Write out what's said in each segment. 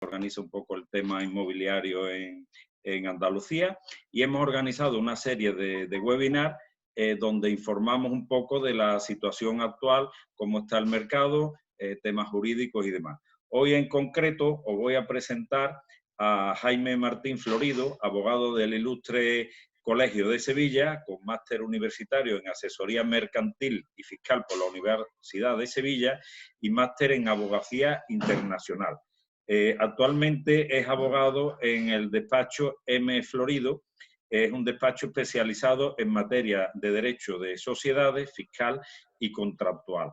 organiza un poco el tema inmobiliario en Andalucía, y hemos organizado una serie de webinars donde informamos un poco de la situación actual, cómo está el mercado, temas jurídicos y demás. Hoy en concreto os voy a presentar a Jaime Martín Florido, abogado del Ilustre Colegio de Sevilla, con máster universitario en asesoría mercantil y fiscal por la Universidad de Sevilla y máster en abogacía internacional. Actualmente es abogado en el despacho M. Florido. Es un despacho especializado en materia de derecho de sociedades, fiscal y contractual.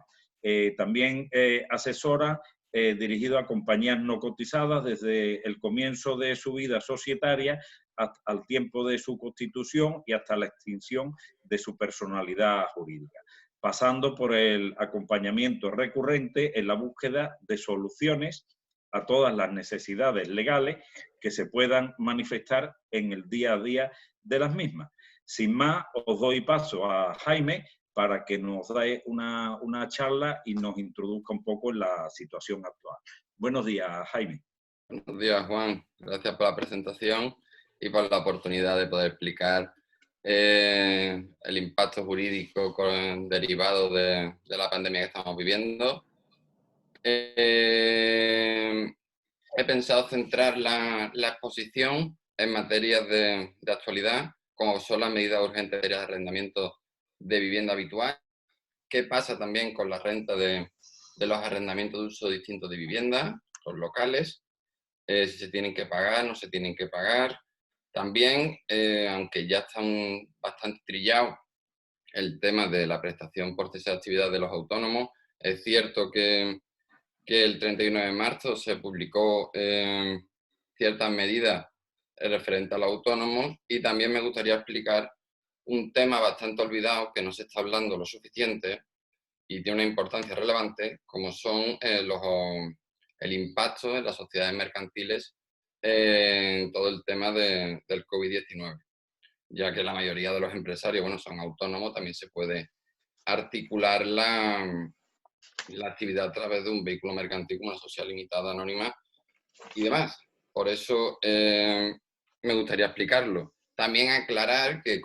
También asesora dirigido a compañías no cotizadas desde el comienzo de su vida societaria al tiempo de su constitución y hasta la extinción de su personalidad jurídica, pasando por el acompañamiento recurrente en la búsqueda de soluciones a todas las necesidades legales que se puedan manifestar en el día a día de las mismas. Sin más, os doy paso a Jaime para que nos dé una charla y nos introduzca un poco en la situación actual. Buenos días, Jaime. Buenos días, Juan. Gracias por la presentación y por la oportunidad de poder explicar el impacto jurídico derivado de la pandemia que estamos viviendo. He pensado centrar la exposición en materias de actualidad, como son las medidas urgentes de arrendamiento de vivienda habitual. ¿Qué pasa también con la renta de los arrendamientos de uso distinto de vivienda, los locales? Si se tienen que pagar, no se tienen que pagar. También, aunque ya están bastante trillados el tema de la prestación por cese de actividad de los autónomos, es cierto que el 31 de marzo se publicó ciertas medidas referentes a los autónomos, y también me gustaría explicar un tema bastante olvidado que no se está hablando lo suficiente y tiene una importancia relevante, como son el impacto en las sociedades mercantiles en todo el tema del COVID-19, ya que la mayoría de los empresarios, bueno, son autónomos. También se puede articular la actividad a través de un vehículo mercantil como una sociedad limitada, anónima y demás. Por eso me gustaría explicarlo. También aclarar que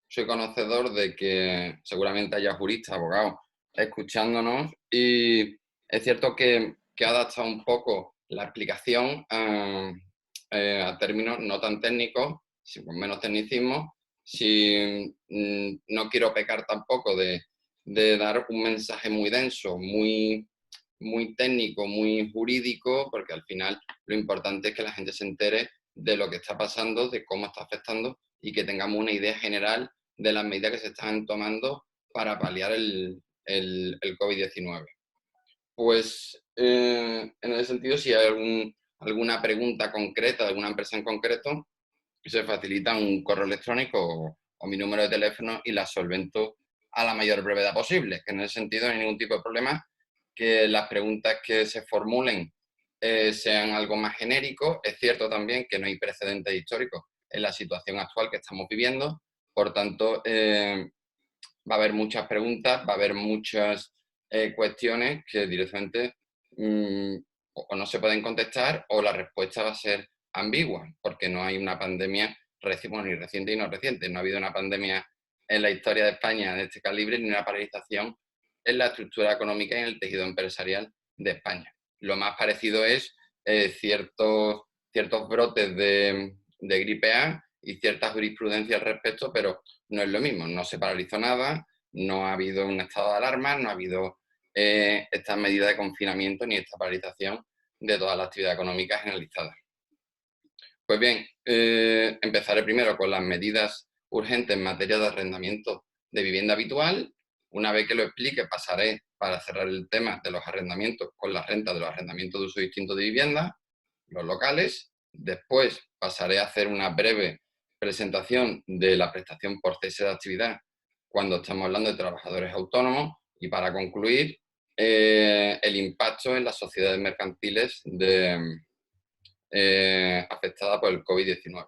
soy conocedor de que seguramente haya juristas, abogados, escuchándonos, y es cierto que ha adaptado un poco la explicación a términos no tan técnicos, con menos tecnicismo. No quiero pecar tampoco de dar un mensaje muy denso, muy técnico, muy jurídico, porque al final lo importante es que la gente se entere de lo que está pasando, de cómo está afectando, y que tengamos una idea general de las medidas que se están tomando para paliar el COVID-19. Pues en ese sentido, si hay alguna pregunta concreta de alguna empresa en concreto, se facilita un correo electrónico o mi número de teléfono y la solvento a la mayor brevedad posible, que en ese sentido no hay ningún tipo de problema, que las preguntas que se formulen sean algo más genéricos. Es cierto también que no hay precedentes históricos en la situación actual que estamos viviendo, por tanto va a haber muchas preguntas, va a haber muchas cuestiones que directamente o no se pueden contestar, o la respuesta va a ser ambigua, porque no hay una pandemia ni reciente ni no reciente. No ha habido una pandemia en la historia de España de este calibre, ni una paralización en la estructura económica y en el tejido empresarial de España. Lo más parecido es ciertos brotes de gripe A y cierta jurisprudencia al respecto, pero no es lo mismo. No se paralizó nada, no ha habido un estado de alarma, no ha habido estas medidas de confinamiento ni esta paralización de toda la actividad económica generalizada. Pues bien, empezaré primero con las medidas urgentes en materia de arrendamiento de vivienda habitual. Una vez que lo explique, pasaré, para cerrar el tema de los arrendamientos, con la renta de los arrendamientos de uso distinto de vivienda, los locales. Después pasaré a hacer una breve presentación de la prestación por cese de actividad cuando estamos hablando de trabajadores autónomos, y para concluir, el impacto en las sociedades mercantiles afectada por el COVID-19,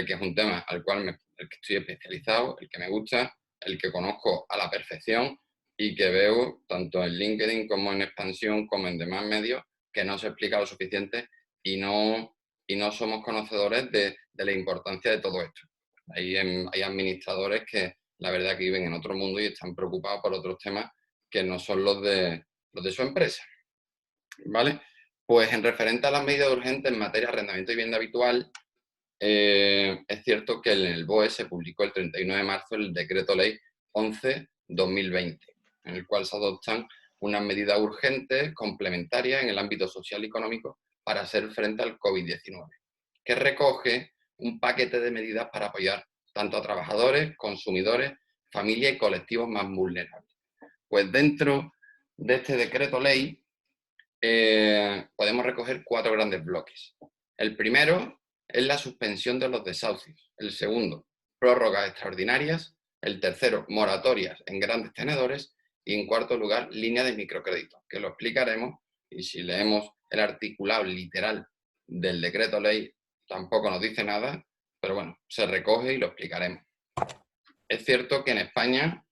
que es un tema al cual el que estoy especializado, el que me gusta, el que conozco a la perfección, y que veo tanto en LinkedIn como en Expansión como en demás medios que no se explica lo suficiente y no somos conocedores de la importancia de todo esto. Hay administradores que la verdad que viven en otro mundo y están preocupados por otros temas que no son los de su empresa. ¿Vale? Pues en referente a las medidas urgentes en materia de arrendamiento y vivienda habitual, es cierto que en el BOE se publicó el 31 de marzo el Decreto Ley 11/2020, en el cual se adoptan unas medidas urgentes complementarias en el ámbito social y económico para hacer frente al COVID-19, que recoge un paquete de medidas para apoyar tanto a trabajadores, consumidores, familias y colectivos más vulnerables. Pues dentro de este decreto ley podemos recoger 4 grandes bloques. El primero es la suspensión de los desahucios. El segundo, prórrogas extraordinarias. El tercero, moratorias en grandes tenedores. Y en cuarto lugar, línea de microcrédito, que lo explicaremos. Y si leemos el articulado literal del decreto ley, tampoco nos dice nada, pero bueno, se recoge y lo explicaremos. Es cierto que en España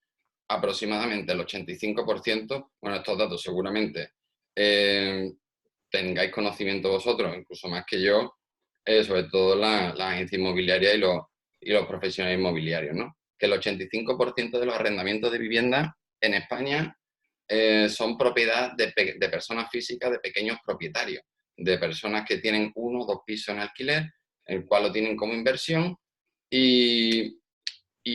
aproximadamente el 85%, bueno, estos datos seguramente tengáis conocimiento vosotros, incluso más que yo, sobre todo la agencia inmobiliaria y los profesionales inmobiliarios, ¿no? Que el 85% de los arrendamientos de vivienda en España son propiedad de personas físicas, de pequeños propietarios, de personas que tienen 1 o 2 pisos en alquiler, el cual lo tienen como inversión y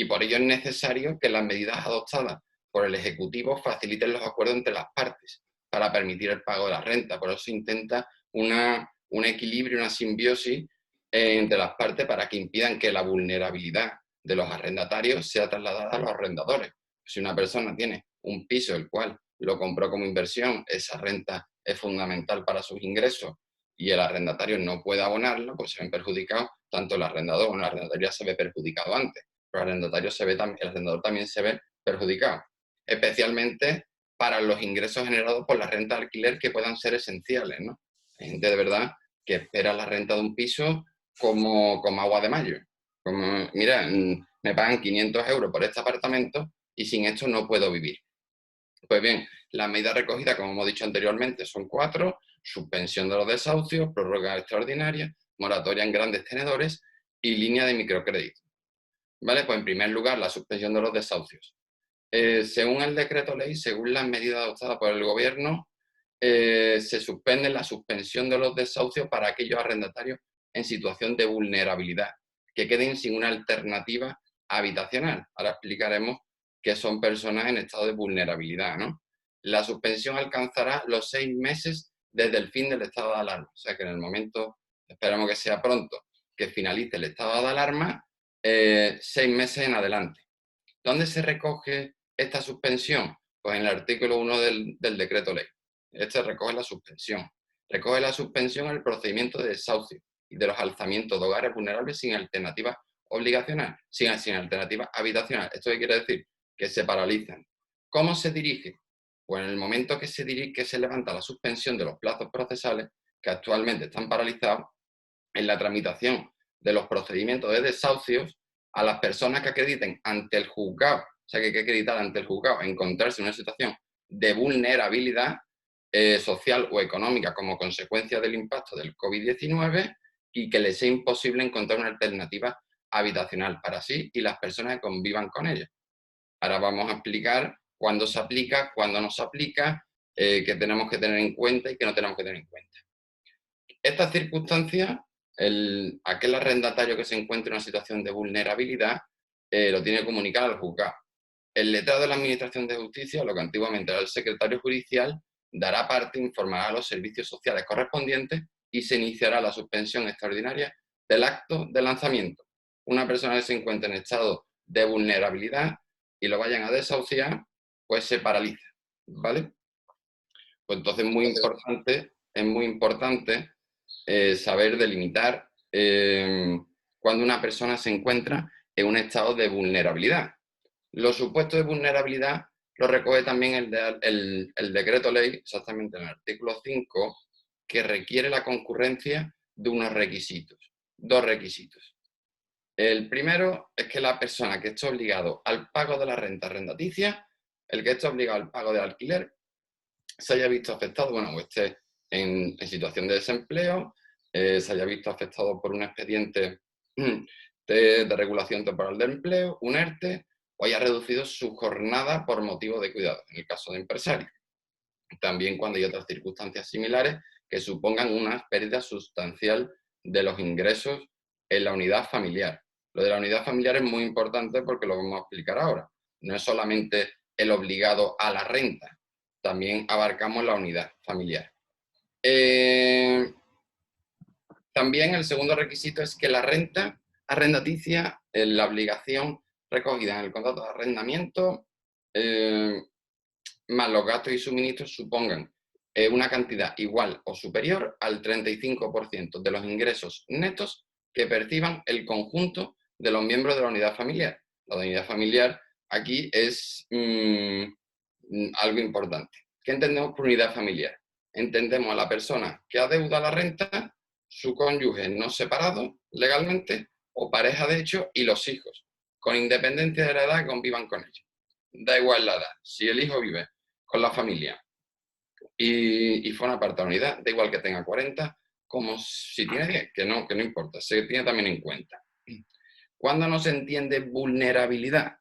por ello es necesario que las medidas adoptadas por el Ejecutivo faciliten los acuerdos entre las partes para permitir el pago de la renta. Por eso se intenta un equilibrio, una simbiosis entre las partes para que impidan que la vulnerabilidad de los arrendatarios sea trasladada a los arrendadores. Si una persona tiene un piso el cual lo compró como inversión, esa renta es fundamental para sus ingresos y el arrendatario no puede abonarlo, pues se ven perjudicados tanto el arrendador como el arrendatario ya se ve perjudicado antes. Pero el arrendador también se ve perjudicado, especialmente para los ingresos generados por la renta de alquiler que puedan ser esenciales, ¿no? Hay gente de verdad que espera la renta de un piso como agua de mayo. Como, mira, me pagan 500 euros por este apartamento y sin esto no puedo vivir. Pues bien, las medidas recogidas, como hemos dicho anteriormente, son 4: suspensión de los desahucios, prórroga extraordinaria, moratoria en grandes tenedores y línea de microcrédito. ¿Vale? Pues en primer lugar, la suspensión de los desahucios. Según el decreto ley, según las medidas adoptadas por el Gobierno, se suspende la suspensión de los desahucios para aquellos arrendatarios en situación de vulnerabilidad, que queden sin una alternativa habitacional. Ahora explicaremos qué son personas en estado de vulnerabilidad, ¿no? La suspensión alcanzará los 6 meses desde el fin del estado de alarma. O sea que en el momento, esperamos que sea pronto, que finalice el estado de alarma, 6 meses en adelante. ¿Dónde se recoge esta suspensión? Pues en el artículo 1 del decreto ley. Este recoge la suspensión. Recoge la suspensión en el procedimiento de desahucio y de los alzamientos de hogares vulnerables sin alternativa obligacional, sin alternativa habitacional. ¿Esto qué quiere decir? Que se paralizan. ¿Cómo se dirige? Pues en el momento que se levanta la suspensión de los plazos procesales, que actualmente están paralizados, en la tramitación de los procedimientos de desahucios, a las personas que acrediten ante el juzgado, o sea que hay que acreditar ante el juzgado, encontrarse en una situación de vulnerabilidad social o económica como consecuencia del impacto del COVID-19 y que les sea imposible encontrar una alternativa habitacional para sí y las personas que convivan con ella. Ahora vamos a explicar cuándo se aplica, cuándo no se aplica, qué tenemos que tener en cuenta y qué no tenemos que tener en cuenta. Estas circunstancias, aquel arrendatario que se encuentre en una situación de vulnerabilidad lo tiene que comunicar al juzgado. El letrado de la Administración de Justicia, lo que antiguamente era el secretario judicial, dará parte e informará a los servicios sociales correspondientes y se iniciará la suspensión extraordinaria del acto de lanzamiento. Una persona que se encuentre en estado de vulnerabilidad y lo vayan a desahuciar, pues se paraliza, ¿vale? Pues entonces es muy importante saber delimitar cuando una persona se encuentra en un estado de vulnerabilidad. Los supuestos de vulnerabilidad lo recoge también el decreto ley, exactamente en el artículo 5, que requiere la concurrencia de unos requisitos, 2 requisitos. El primero es que la persona que esté obligado al pago de la renta arrendaticia, el que esté obligado al pago del alquiler, se haya visto afectado, bueno, o esté en situación de desempleo, se haya visto afectado por un expediente de regulación temporal de empleo, un ERTE, o haya reducido su jornada por motivo de cuidado, en el caso de empresarios. También cuando hay otras circunstancias similares que supongan una pérdida sustancial de los ingresos en la unidad familiar. Lo de la unidad familiar es muy importante porque lo vamos a explicar ahora. No es solamente el obligado a la renta, también abarcamos la unidad familiar. También el segundo requisito es que la renta arrendaticia, la obligación recogida en el contrato de arrendamiento, más los gastos y suministros supongan una cantidad igual o superior al 35% de los ingresos netos que perciban el conjunto de los miembros de la unidad familiar. La unidad familiar aquí es algo importante. ¿Qué entendemos por unidad familiar? Entendemos a la persona que adeuda la renta, su cónyuge no separado legalmente o pareja de hecho y los hijos, con independencia de la edad que convivan con ellos. Da igual la edad, si el hijo vive con la familia y forma parte de la unidad, da igual que tenga 40 como si tiene 10, que no importa, se tiene también en cuenta. ¿Cuándo no se entiende vulnerabilidad?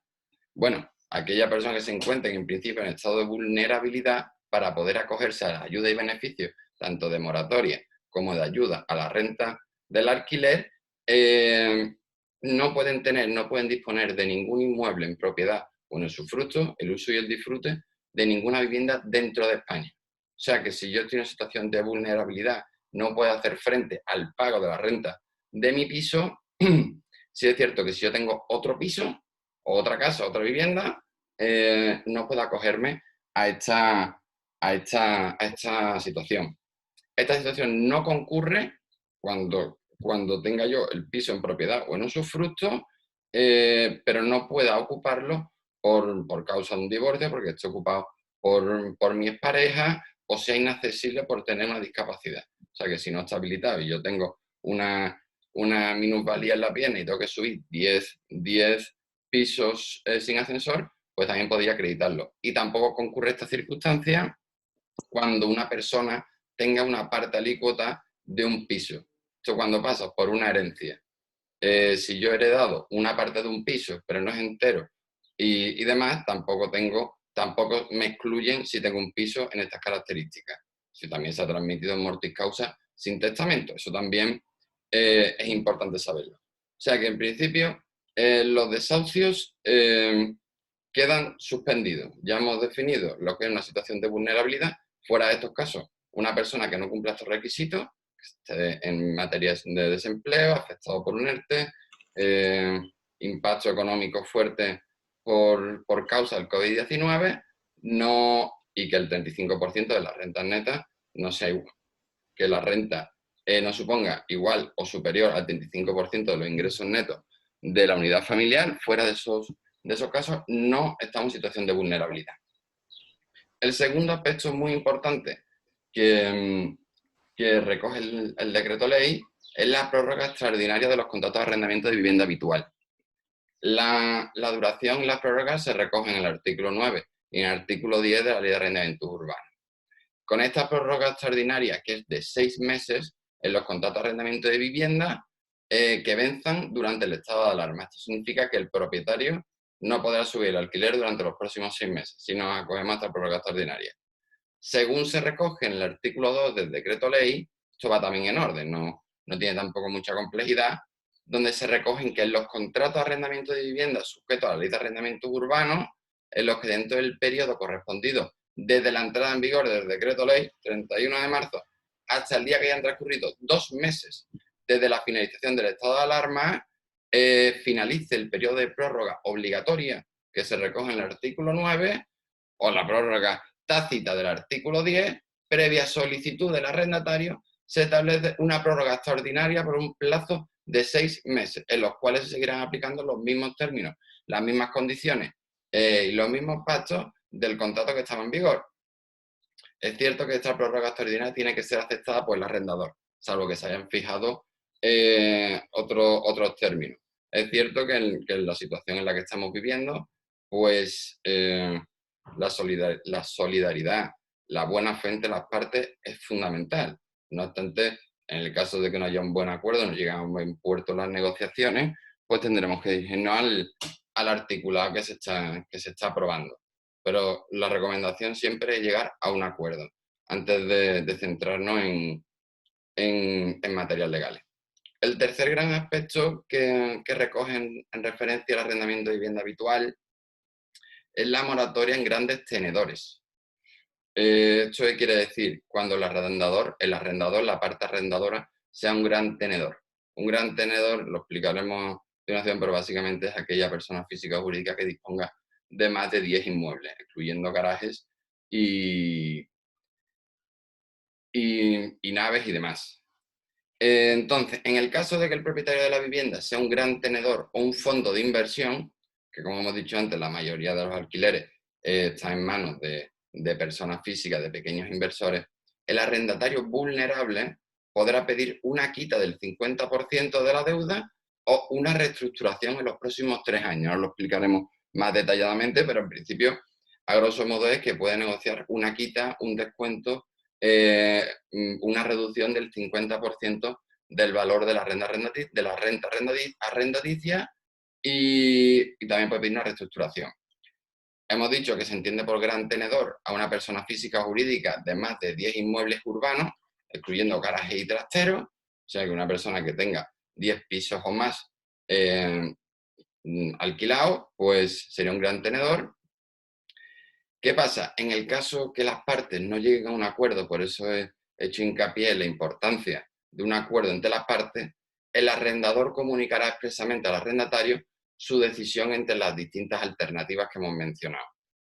Bueno, aquella persona que se encuentre en principio en estado de vulnerabilidad para poder acogerse a la ayuda y beneficios, tanto de moratoria como de ayuda a la renta del alquiler, no pueden disponer de ningún inmueble en propiedad o en usufructo, el uso y el disfrute de ninguna vivienda dentro de España. O sea que si yo estoy en una situación de vulnerabilidad, no puedo hacer frente al pago de la renta de mi piso, sí es cierto que si yo tengo otro piso, otra casa, otra vivienda, no puedo acogerme a esta situación. Esta situación no concurre cuando tenga yo el piso en propiedad o en usufructo, pero no pueda ocuparlo por causa de un divorcio, porque esté ocupado por mi expareja o sea inaccesible por tener una discapacidad. O sea que si no está habilitado y yo tengo una minusvalía en la pierna y tengo que subir 10 pisos sin ascensor, pues también podría acreditarlo. Y tampoco concurre esta circunstancia cuando una persona tenga una parte alícuota de un piso. Esto cuando pasa por una herencia. Si yo he heredado una parte de un piso, pero no es entero, y demás, tampoco me excluyen si tengo un piso en estas características. Si también se ha transmitido en mortis causa sin testamento. Eso también es importante saberlo. O sea que en principio los desahucios quedan suspendidos. Ya hemos definido lo que es una situación de vulnerabilidad. Fuera de estos casos, una persona que no cumpla estos requisitos, que esté en materia de desempleo, afectado por un ERTE, impacto económico fuerte por causa del COVID-19, y que el 35% de las rentas netas no sea igual, que la renta no suponga igual o superior al 35% de los ingresos netos de la unidad familiar. Fuera de esos casos no estamos en situación de vulnerabilidad. El segundo aspecto muy importante que recoge el decreto ley es la prórroga extraordinaria de los contratos de arrendamiento de vivienda habitual. La duración y las prórrogas se recogen en el artículo 9 y en el artículo 10 de la Ley de Arrendamientos Urbanos. Con esta prórroga extraordinaria, que es de 6 meses, en los contratos de arrendamiento de vivienda que venzan durante el estado de alarma. Esto significa que el propietario no podrá subir el alquiler durante los próximos 6 meses, si no acogemos a esta prórroga extraordinaria. Según se recoge en el artículo 2 del decreto ley, esto va también en orden, no tiene tampoco mucha complejidad, donde se recogen que en los contratos de arrendamiento de vivienda sujetos a la Ley de Arrendamientos Urbanos, en los que dentro del periodo correspondido desde la entrada en vigor del decreto ley, 31 de marzo, hasta el día que hayan transcurrido 2 meses desde la finalización del estado de alarma, finalice el periodo de prórroga obligatoria que se recoge en el artículo 9 o la prórroga tácita del artículo 10, previa solicitud del arrendatario, se establece una prórroga extraordinaria por un plazo de 6 meses, en los cuales se seguirán aplicando los mismos términos, las mismas condiciones y los mismos pactos del contrato que estaba en vigor. Es cierto que esta prórroga extraordinaria tiene que ser aceptada por el arrendador, salvo que se hayan fijado otros términos. Es cierto que en la situación en la que estamos viviendo, pues la solidaridad, la buena fe entre las partes es fundamental. No obstante, En el caso de que no haya un buen acuerdo, no lleguen a un buen puerto las negociaciones, pues tendremos que dirigirnos al articulado que se está aprobando. Pero la recomendación siempre es llegar a un acuerdo antes de centrarnos en materias legales. El tercer gran aspecto que recoge en referencia al arrendamiento de vivienda habitual es la moratoria en grandes tenedores. ¿Esto qué quiere decir? Cuando el arrendador, la parte arrendadora, sea un gran tenedor. Un gran tenedor, lo explicaremos a continuación, pero básicamente es aquella persona física o jurídica que disponga de más de 10 inmuebles, incluyendo garajes y naves y demás. Entonces, en el caso de que el propietario de la vivienda sea un gran tenedor o un fondo de inversión, que como hemos dicho antes, la mayoría de los alquileres está en manos de personas físicas, de pequeños inversores, el arrendatario vulnerable podrá pedir una quita del 50% de la deuda o una reestructuración en los próximos 3 años. Ahora lo explicaremos más detalladamente, pero en principio, a grosso modo, es que puede negociar una quita, un descuento, una reducción del 50% del valor de la renta arrendaticia y también puede pedir una reestructuración. Hemos dicho que se entiende por gran tenedor a una persona física o jurídica de más de 10 inmuebles urbanos, excluyendo garajes y trasteros, o sea que una persona que tenga 10 pisos o más alquilados, pues sería un gran tenedor. ¿Qué pasa? En el caso que las partes no lleguen a un acuerdo, por eso he hecho hincapié en la importancia de un acuerdo entre las partes, el arrendador comunicará expresamente al arrendatario su decisión entre las distintas alternativas que hemos mencionado.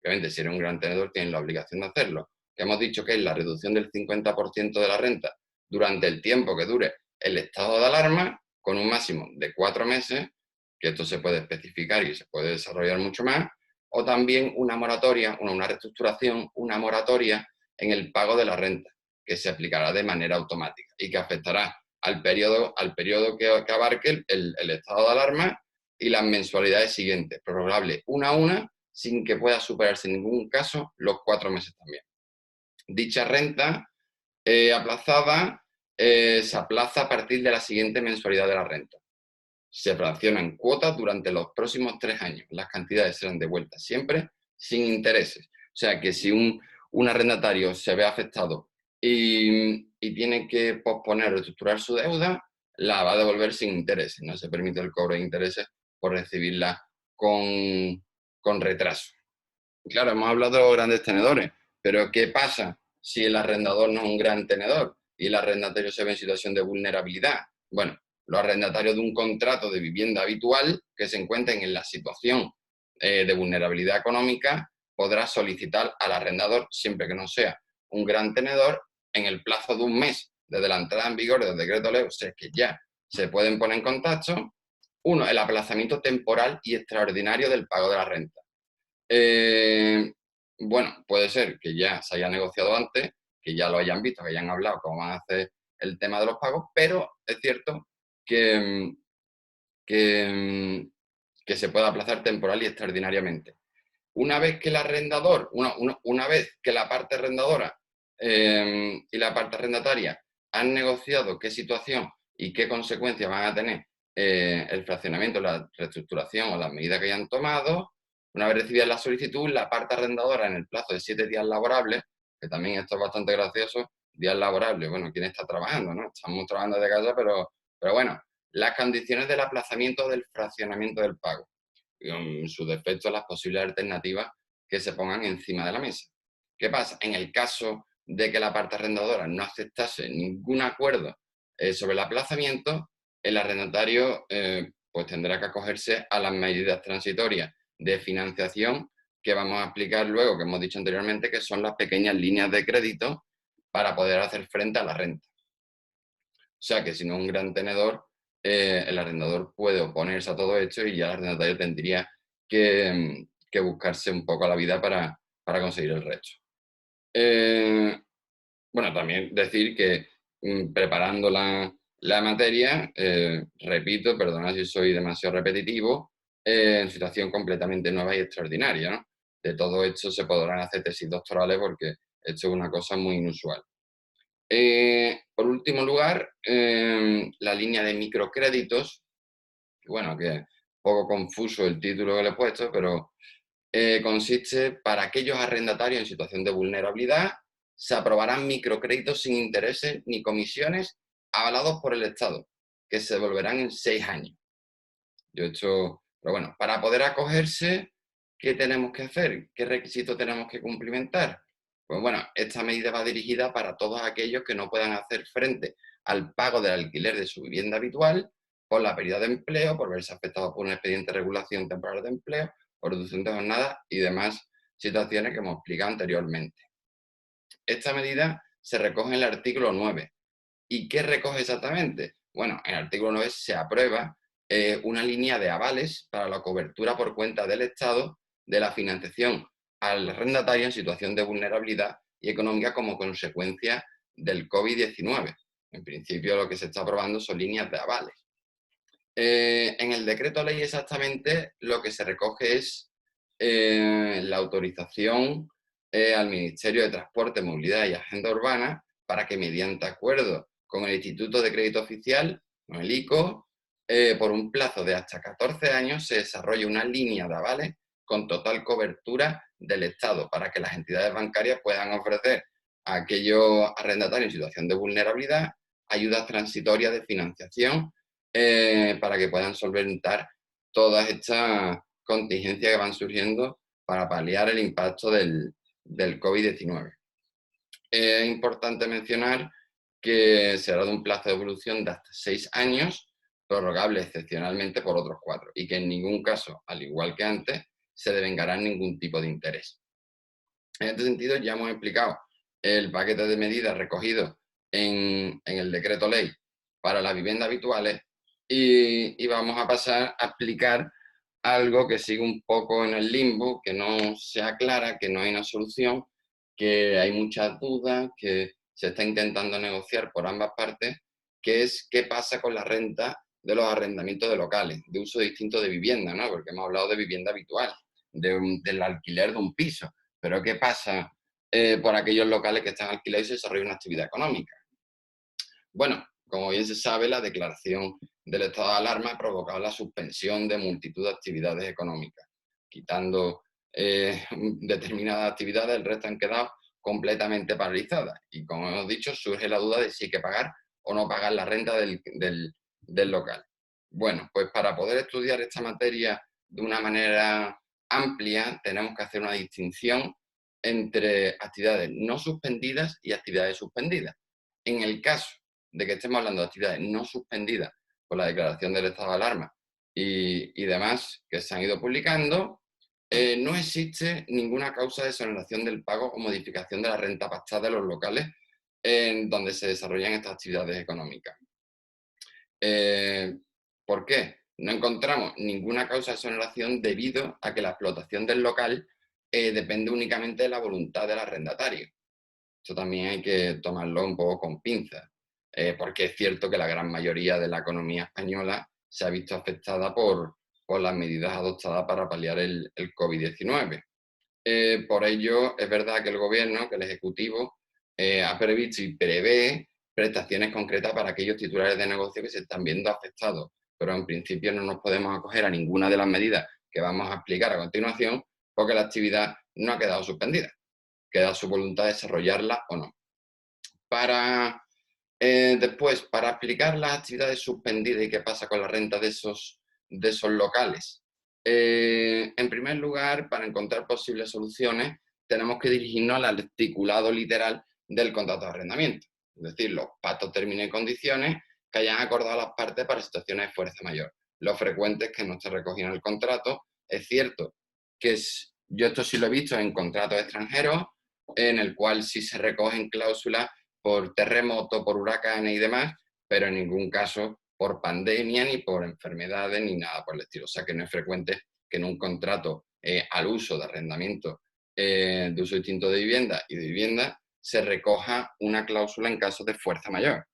Obviamente, si eres un gran tenedor, tienes la obligación de hacerlo. Que hemos dicho que es la reducción del 50% de la renta durante el tiempo que dure el estado de alarma, con un máximo de 4 meses, que esto se puede especificar y se puede desarrollar mucho más, o también una moratoria, una reestructuración, una moratoria en el pago de la renta, que se aplicará de manera automática y que afectará al periodo que abarque el estado de alarma y las mensualidades siguientes, prorrogable una a una, sin que pueda superarse en ningún caso los 4 meses también. Dicha renta aplazada se aplaza a partir de la siguiente mensualidad de la renta. Se fraccionan cuotas durante los próximos 3 años. Las cantidades serán devueltas siempre sin intereses. O sea que si un arrendatario se ve afectado y tiene que posponer o reestructurar su deuda, la va a devolver sin intereses. No se permite el cobro de intereses por recibirla con retraso. Claro, hemos hablado de los grandes tenedores, pero ¿qué pasa si el arrendador no es un gran tenedor y el arrendatario se ve en situación de vulnerabilidad? Bueno, los arrendatarios de un contrato de vivienda habitual que se encuentren en la situación de vulnerabilidad económica podrá solicitar al arrendador, siempre que no sea un gran tenedor, en el plazo de un mes desde la entrada en vigor del decreto ley, o sea que ya se pueden poner en contacto. Uno, el aplazamiento temporal y extraordinario del pago de la renta. Bueno, puede ser que ya se haya negociado antes, que ya lo hayan visto, que hayan hablado cómo van a hacer el tema de los pagos, pero es cierto que, que, que se puede aplazar temporal y extraordinariamente. Una vez que el arrendador, una vez que la parte arrendadora y la parte arrendataria han negociado qué situación y qué consecuencias van a tener el fraccionamiento, la reestructuración o las medidas que hayan tomado, una vez recibida la solicitud, la parte arrendadora en el plazo de 7 días laborables, que también esto es bastante gracioso, días laborables, bueno, ¿quién está trabajando? ¿No? Estamos trabajando de casa, pero bueno, las condiciones del aplazamiento del fraccionamiento del pago y en su defecto las posibles alternativas que se pongan encima de la mesa. ¿Qué pasa? En el caso de que la parte arrendadora no aceptase ningún acuerdo sobre el aplazamiento, el arrendatario pues tendrá que acogerse a las medidas transitorias de financiación que vamos a explicar luego, que hemos dicho anteriormente, que son las pequeñas líneas de crédito para poder hacer frente a la renta. O sea que si no es un gran tenedor, el arrendador puede oponerse a todo esto y ya el arrendatario tendría que buscarse un poco la vida para conseguir el resto. Bueno, también decir que preparando la materia, repito, perdona si soy demasiado repetitivo, en situación completamente nueva y extraordinaria, ¿no? De todo esto se podrán hacer tesis doctorales porque esto es una cosa muy inusual. Por último lugar, la línea de microcréditos, bueno, que es un poco confuso el título que le he puesto, pero consiste para aquellos arrendatarios en situación de vulnerabilidad, se aprobarán microcréditos sin intereses ni comisiones avalados por el Estado, que se devolverán en 6 años. Yo he hecho, pero bueno, para poder acogerse, ¿qué tenemos que hacer? ¿Qué requisitos tenemos que cumplimentar? Pues bueno, esta medida va dirigida para todos aquellos que no puedan hacer frente al pago del alquiler de su vivienda habitual por la pérdida de empleo, por verse afectados por un expediente de regulación temporal de empleo, por reducción de jornada y demás situaciones que hemos explicado anteriormente. Esta medida se recoge en el artículo 9. ¿Y qué recoge exactamente? Bueno, en el artículo 9 se aprueba una línea de avales para la cobertura por cuenta del Estado de la financiación al arrendatario en situación de vulnerabilidad y económica como consecuencia del COVID-19. En principio lo que se está aprobando son líneas de avales. En el decreto ley exactamente lo que se recoge es la autorización al Ministerio de Transporte, Movilidad y Agenda Urbana para que mediante acuerdo con el Instituto de Crédito Oficial, con el ICO, por un plazo de hasta 14 años se desarrolle una línea de avales con total cobertura del Estado para que las entidades bancarias puedan ofrecer a aquellos arrendatarios en situación de vulnerabilidad ayudas transitorias de financiación para que puedan solventar todas estas contingencias que van surgiendo para paliar el impacto del COVID-19. Es importante mencionar que será de un plazo de evolución de hasta 6 años, prorrogable excepcionalmente por otros 4, y que en ningún caso, al igual que antes, se devengará ningún tipo de interés. En este sentido, ya hemos explicado el paquete de medidas recogido en el decreto ley para las viviendas habituales y vamos a pasar a explicar algo que sigue un poco en el limbo, que no se aclara, que no hay una solución, que hay muchas dudas, que se está intentando negociar por ambas partes, que es qué pasa con la renta de los arrendamientos de locales, de uso distinto de vivienda, ¿no? Porque hemos hablado de vivienda habitual, del alquiler de un piso, pero ¿qué pasa por aquellos locales que están alquilados y se desarrolla una actividad económica? Bueno, como bien se sabe, la declaración del estado de alarma ha provocado la suspensión de multitud de actividades económicas. Quitando determinadas actividades, el resto han quedado completamente paralizadas. Y como hemos dicho, surge la duda de si hay que pagar o no pagar la renta del local. Bueno, pues para poder estudiar esta materia de una manera amplia, tenemos que hacer una distinción entre actividades no suspendidas y actividades suspendidas. En el caso de que estemos hablando de actividades no suspendidas por la declaración del estado de alarma y demás que se han ido publicando, no existe ninguna causa de exoneración del pago o modificación de la renta pactada de los locales en donde se desarrollan estas actividades económicas. ¿Por qué? No encontramos ninguna causa de exoneración debido a que la explotación del local depende únicamente de la voluntad del arrendatario. Esto también hay que tomarlo un poco con pinzas, porque es cierto que la gran mayoría de la economía española se ha visto afectada por las medidas adoptadas para paliar el COVID-19. Por ello, es verdad que el Gobierno, que el Ejecutivo, ha previsto y prevé prestaciones concretas para aquellos titulares de negocio que se están viendo afectados, pero en principio no nos podemos acoger a ninguna de las medidas que vamos a explicar a continuación, porque la actividad no ha quedado suspendida. Queda a su voluntad desarrollarla o no. Después, para explicar las actividades suspendidas y qué pasa con la renta de esos locales. En primer lugar, para encontrar posibles soluciones, tenemos que dirigirnos al articulado literal del contrato de arrendamiento, es decir, los pactos, términos y condiciones que hayan acordado las partes para situaciones de fuerza mayor. Lo frecuente es que no esté recogido en el contrato. Es cierto que yo esto sí lo he visto en contratos extranjeros, en el cual sí se recogen cláusulas por terremoto, por huracanes y demás, pero en ningún caso por pandemia, ni por enfermedades, ni nada por el estilo. O sea que no es frecuente que en un contrato al uso de arrendamiento de uso distinto de vivienda y de vivienda se recoja una cláusula en caso de fuerza mayor.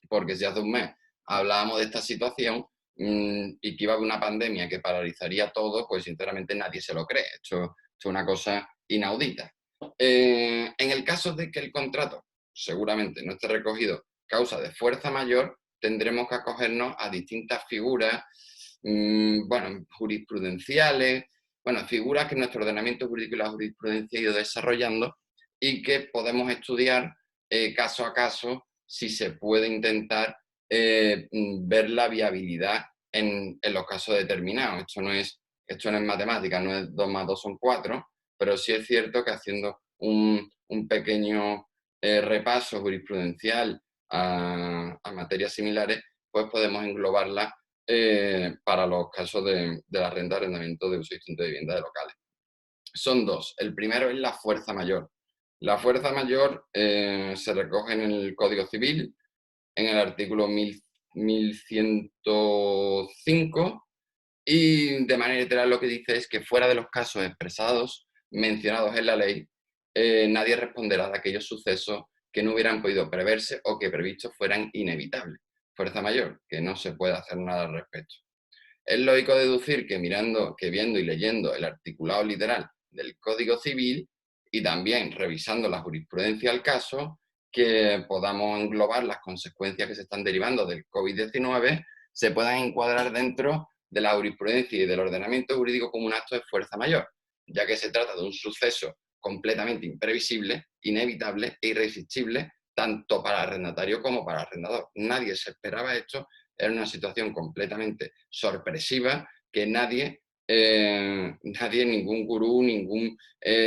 Porque si hace un mes hablábamos de esta situación y que iba a haber una pandemia que paralizaría todo, pues sinceramente nadie se lo cree. Esto es una cosa inaudita. En el caso de que el contrato seguramente no esté recogido causa de fuerza mayor, tendremos que acogernos a distintas figuras, bueno, jurisprudenciales, bueno, figuras que nuestro ordenamiento jurídico y la jurisprudencia ha ido desarrollando y que podemos estudiar caso a caso si se puede intentar ver la viabilidad en los casos determinados. Esto no es matemática, no es 2 más 2 son 4, pero sí es cierto que haciendo un pequeño repaso jurisprudencial a materias similares, pues podemos englobarla para los casos de la renta de arrendamiento de uso distinto de vivienda de locales. Son dos. El primero es la fuerza mayor. La fuerza mayor se recoge en el Código Civil, en el artículo 1105, y de manera literal lo que dice es que fuera de los casos expresados, mencionados en la ley, nadie responderá de aquellos sucesos que no hubieran podido preverse o que previstos fueran inevitables. Fuerza mayor, que no se puede hacer nada al respecto. Es lógico deducir que viendo y leyendo el articulado literal del Código Civil y también revisando la jurisprudencia al caso, que podamos englobar las consecuencias que se están derivando del COVID-19, se puedan encuadrar dentro de la jurisprudencia y del ordenamiento jurídico como un acto de fuerza mayor, ya que se trata de un suceso completamente imprevisible, inevitable e irresistible, tanto para el arrendatario como para el arrendador. Nadie se esperaba esto, era una situación completamente sorpresiva que nadie, ningún gurú,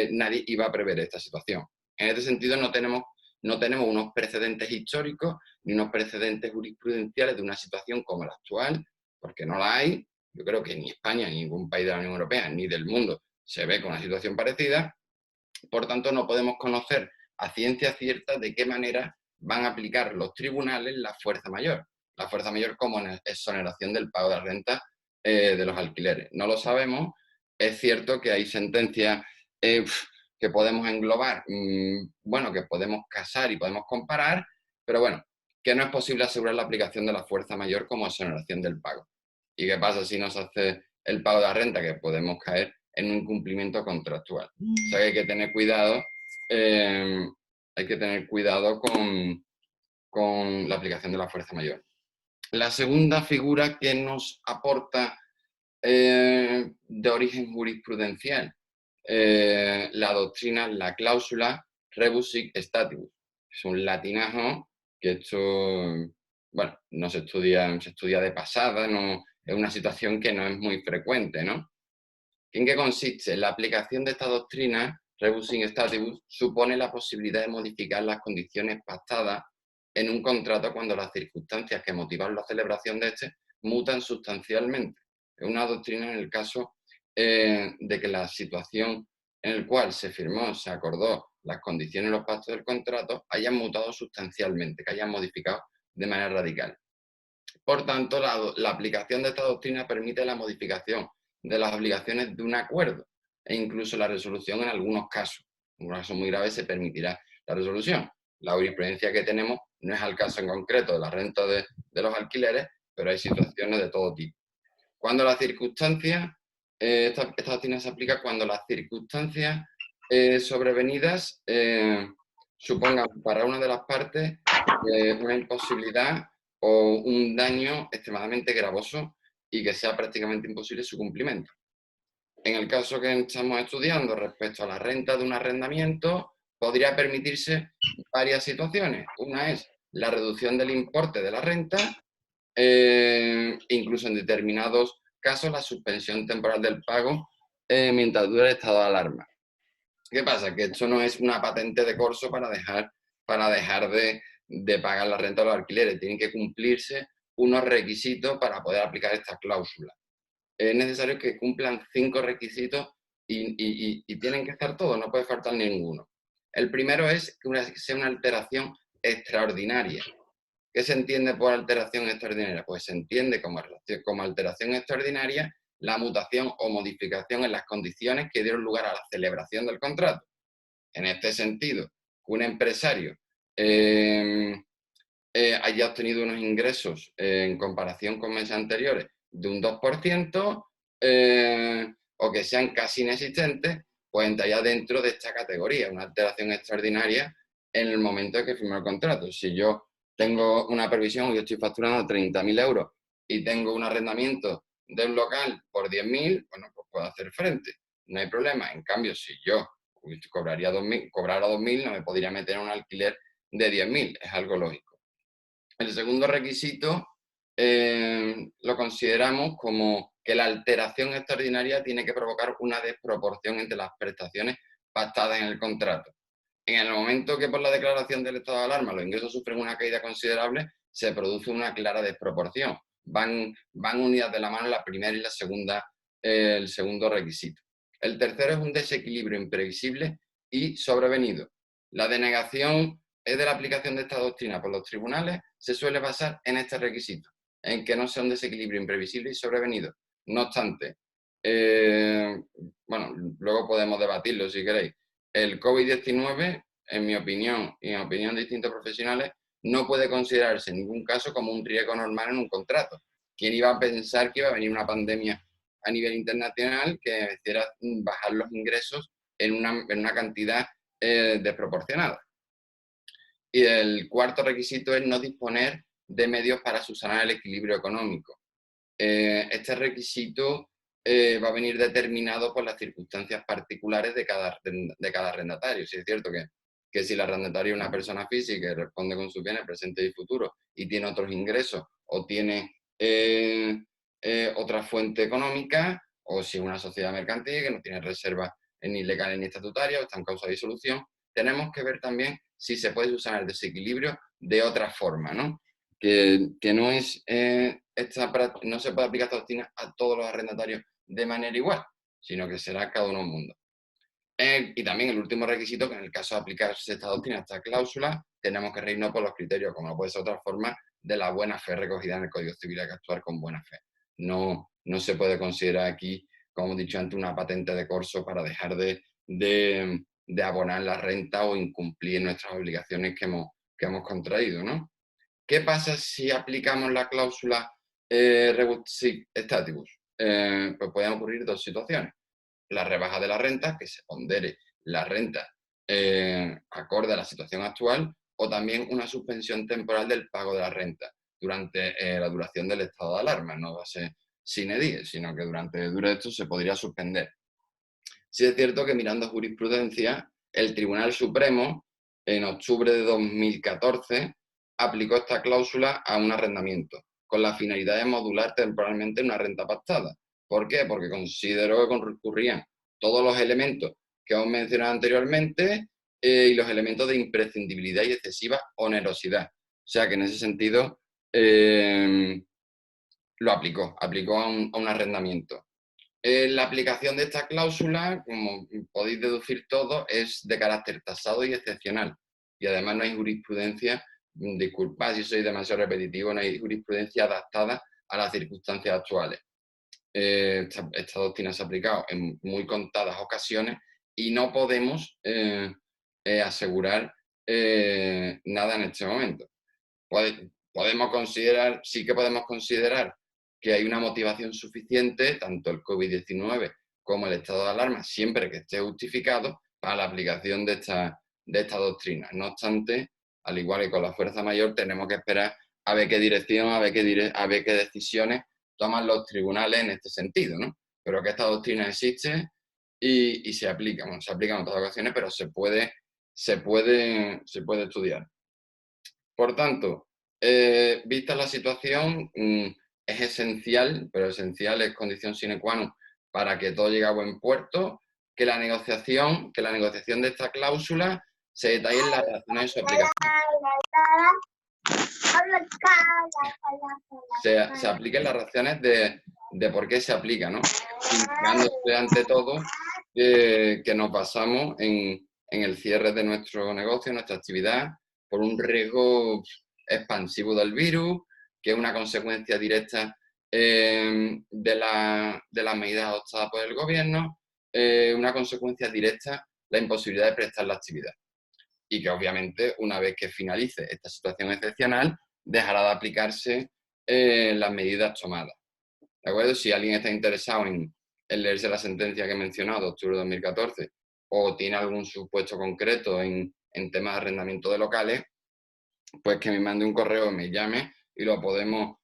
nadie iba a prever esta situación. En este sentido no tenemos unos precedentes históricos ni unos precedentes jurisprudenciales de una situación como la actual, porque no la hay. Yo creo que ni España, ni ningún país de la Unión Europea, ni del mundo se ve con una situación parecida. Por tanto, no podemos conocer a ciencia cierta de qué manera van a aplicar los tribunales la fuerza mayor. La fuerza mayor como exoneración del pago de renta de los alquileres. No lo sabemos. Es cierto que hay sentencias que podemos englobar, bueno, que podemos casar y podemos comparar, pero bueno, que no es posible asegurar la aplicación de la fuerza mayor como exoneración del pago. ¿Y qué pasa si no se hace el pago de la renta? Que podemos caer en un incumplimiento contractual. O sea que hay que tener cuidado, con la aplicación de la fuerza mayor. La segunda figura que nos aporta de origen jurisprudencial, la doctrina, la cláusula rebus sic statibus. Es un latinajo que esto, bueno, no se estudia, se estudia de pasada, no, es una situación que no es muy frecuente, ¿no? ¿En qué consiste? La aplicación de esta doctrina, rebus sic statibus, supone la posibilidad de modificar las condiciones pactadas en un contrato cuando las circunstancias que motivan la celebración de este mutan sustancialmente. Es una doctrina en el caso de que la situación en la cual se firmó, se acordó las condiciones y los pactos del contrato hayan mutado sustancialmente, que hayan modificado de manera radical. Por tanto, la aplicación de esta doctrina permite la modificación de las obligaciones de un acuerdo e incluso la resolución en algunos casos. En un caso muy grave se permitirá la resolución. La jurisprudencia que tenemos no es el caso en concreto de la renta de los alquileres, pero hay situaciones de todo tipo. Cuando las circunstancias, esta doctrina se aplica cuando las circunstancias sobrevenidas supongan para una de las partes una imposibilidad o un daño extremadamente gravoso y que sea prácticamente imposible su cumplimiento. En el caso que estamos estudiando respecto a la renta de un arrendamiento, podría permitirse varias situaciones. Una es la reducción del importe de la renta, incluso en determinados casos la suspensión temporal del pago mientras dure el estado de alarma. ¿Qué pasa? Que esto no es una patente de corso para dejar de pagar la renta de los alquileres. Tienen que cumplirse unos requisitos para poder aplicar esta cláusula. Es necesario que cumplan 5 requisitos y tienen que estar todos, no puede faltar ninguno. El primero es que sea una alteración extraordinaria. ¿Qué se entiende por alteración extraordinaria? Pues se entiende como alteración extraordinaria la mutación o modificación en las condiciones que dieron lugar a la celebración del contrato. En este sentido, un empresario haya obtenido unos ingresos en comparación con meses anteriores de un 2% o que sean casi inexistentes, pues entraría dentro de esta categoría, una alteración extraordinaria en el momento en que firmo el contrato. Si yo tengo una previsión y yo estoy facturando 30.000 euros y tengo un arrendamiento de un local por 10.000, bueno, pues puedo hacer frente, no hay problema. En cambio, si yo cobrara 2.000, no me podría meter en un alquiler de 10.000, es algo lógico. El segundo requisito lo consideramos como que la alteración extraordinaria tiene que provocar una desproporción entre las prestaciones pactadas en el contrato. En el momento que por la declaración del estado de alarma los ingresos sufren una caída considerable, se produce una clara desproporción. Van unidas de la mano la primera y la segunda, el segundo requisito. El tercero es un desequilibrio imprevisible y sobrevenido. La denegación de la aplicación de esta doctrina por los tribunales se suele basar en este requisito, en que no sea un desequilibrio imprevisible y sobrevenido. No obstante, bueno, luego podemos debatirlo si queréis. El COVID-19, en mi opinión y en opinión de distintos profesionales, no puede considerarse en ningún caso como un riesgo normal en un contrato. ¿Quién iba a pensar que iba a venir una pandemia a nivel internacional que hiciera bajar los ingresos en una cantidad desproporcionada? Y el cuarto requisito es no disponer de medios para subsanar el equilibrio económico. Este requisito va a venir determinado por las circunstancias particulares de cada arrendatario. Si es cierto que si el arrendatario es una persona física y responde con sus bienes presentes y futuros y tiene otros ingresos o tiene otra fuente económica, o si es una sociedad mercantil que no tiene reservas ni legales ni estatutarias o está en causa de disolución, tenemos que ver también si se puede usar el desequilibrio de otra forma, ¿no? Que no es no se puede aplicar esta doctrina a todos los arrendatarios de manera igual, sino que será cada uno un mundo. Y también el último requisito, que en el caso de aplicarse esta doctrina, esta cláusula, tenemos que regirnos por los criterios, como no puede ser otra forma, de la buena fe recogida en el Código Civil. Hay que actuar con buena fe. No se puede considerar aquí, como he dicho antes, una patente de corso para dejar de abonar la renta o incumplir nuestras obligaciones que hemos contraído, ¿no? ¿Qué pasa si aplicamos la cláusula statibus? Pues pueden ocurrir dos situaciones. La rebaja de la renta, que se pondere la renta acorde a la situación actual, o también una suspensión temporal del pago de la renta durante la duración del estado de alarma. No va a ser sine die, sino que durante el dure esto se podría suspender. Sí es cierto que mirando jurisprudencia, el Tribunal Supremo, en octubre de 2014, aplicó esta cláusula a un arrendamiento, con la finalidad de modular temporalmente una renta pactada. ¿Por qué? Porque consideró que concurrían todos los elementos que hemos mencionado anteriormente y los elementos de imprescindibilidad y excesiva onerosidad. O sea que en ese sentido lo aplicó a un arrendamiento. La aplicación de esta cláusula, como podéis deducir todo, es de carácter tasado y excepcional. Y además no hay jurisprudencia, disculpad si soy demasiado repetitivo, no hay jurisprudencia adaptada a las circunstancias actuales. Esta doctrina se ha aplicado en muy contadas ocasiones y no podemos asegurar nada en este momento. Podemos considerar, sí que podemos considerar que hay una motivación suficiente, tanto el COVID-19 como el estado de alarma, siempre que esté justificado, para la aplicación de esta doctrina. No obstante, al igual que con la fuerza mayor, tenemos que esperar a ver qué dirección, a ver qué decisiones toman los tribunales en este sentido, ¿no? Pero que esta doctrina existe y se aplica. Bueno, se aplica en otras ocasiones, pero se puede estudiar. Por tanto, vista la situación, es esencial, pero esencial es condición sine qua non para que todo llegue a buen puerto, que la negociación de esta cláusula se detalle en las razones de su aplicación. Se apliquen las razones de por qué se aplica, ¿no? Indicándose ante todo que nos basamos en el cierre de nuestro negocio, nuestra actividad, por un riesgo expansivo del virus, que es una consecuencia directa de las medidas adoptadas por el gobierno, una consecuencia directa la imposibilidad de prestar la actividad. Y que obviamente una vez que finalice esta situación excepcional, dejará de aplicarse las medidas tomadas. ¿De acuerdo? Si alguien está interesado en leerse la sentencia que he mencionado de octubre de 2014 o tiene algún supuesto concreto en en temas de arrendamiento de locales, pues que me mande un correo, me llame y lo podemos,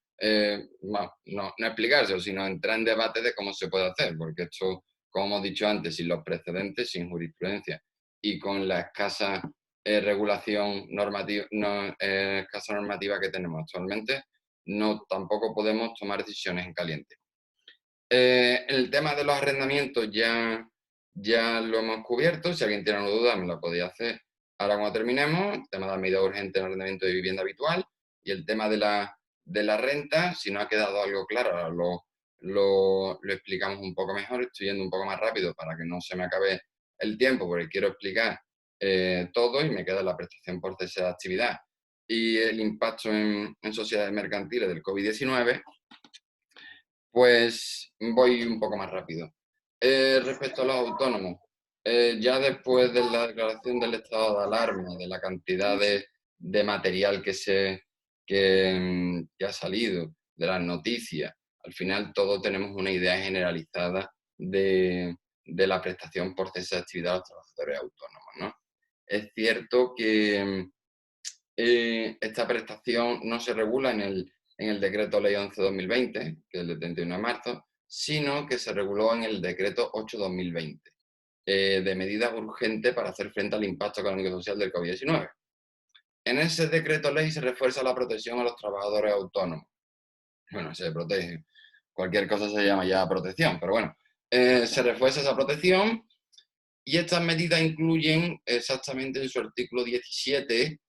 no explicarse, sino entrar en debate de cómo se puede hacer, porque esto, como hemos dicho antes, sin los precedentes, sin jurisprudencia y con la escasa regulación normativa, escasa normativa que tenemos actualmente, tampoco podemos tomar decisiones en caliente. El tema de los arrendamientos ya lo hemos cubierto. Si alguien tiene una duda, me la podía hacer ahora cuando terminemos. El tema de la medida urgente en el arrendamiento de vivienda habitual y el tema de la renta. Si no ha quedado algo claro, ahora lo explicamos un poco mejor. Estoy yendo un poco más rápido para que no se me acabe el tiempo, porque quiero explicar todo y me queda la prestación por cese de actividad y el impacto en sociedades mercantiles del COVID-19. Pues voy un poco más rápido. Respecto a los autónomos, ya después de la declaración del estado de alarma, de la cantidad de material que ha salido, de las noticias, al final todos tenemos una idea generalizada de la prestación por cese de actividad a los trabajadores autónomos, ¿no? Es cierto que esta prestación no se regula en el Decreto Ley 11/2020, que es el de 31 de marzo, sino que se reguló en el Decreto 8/2020, de medidas urgentes para hacer frente al impacto económico y social del COVID-19. En ese Decreto Ley se refuerza la protección a los trabajadores autónomos. Bueno, se protege. Cualquier cosa se llama ya protección, pero bueno, se refuerza esa protección y estas medidas incluyen exactamente en su artículo 17,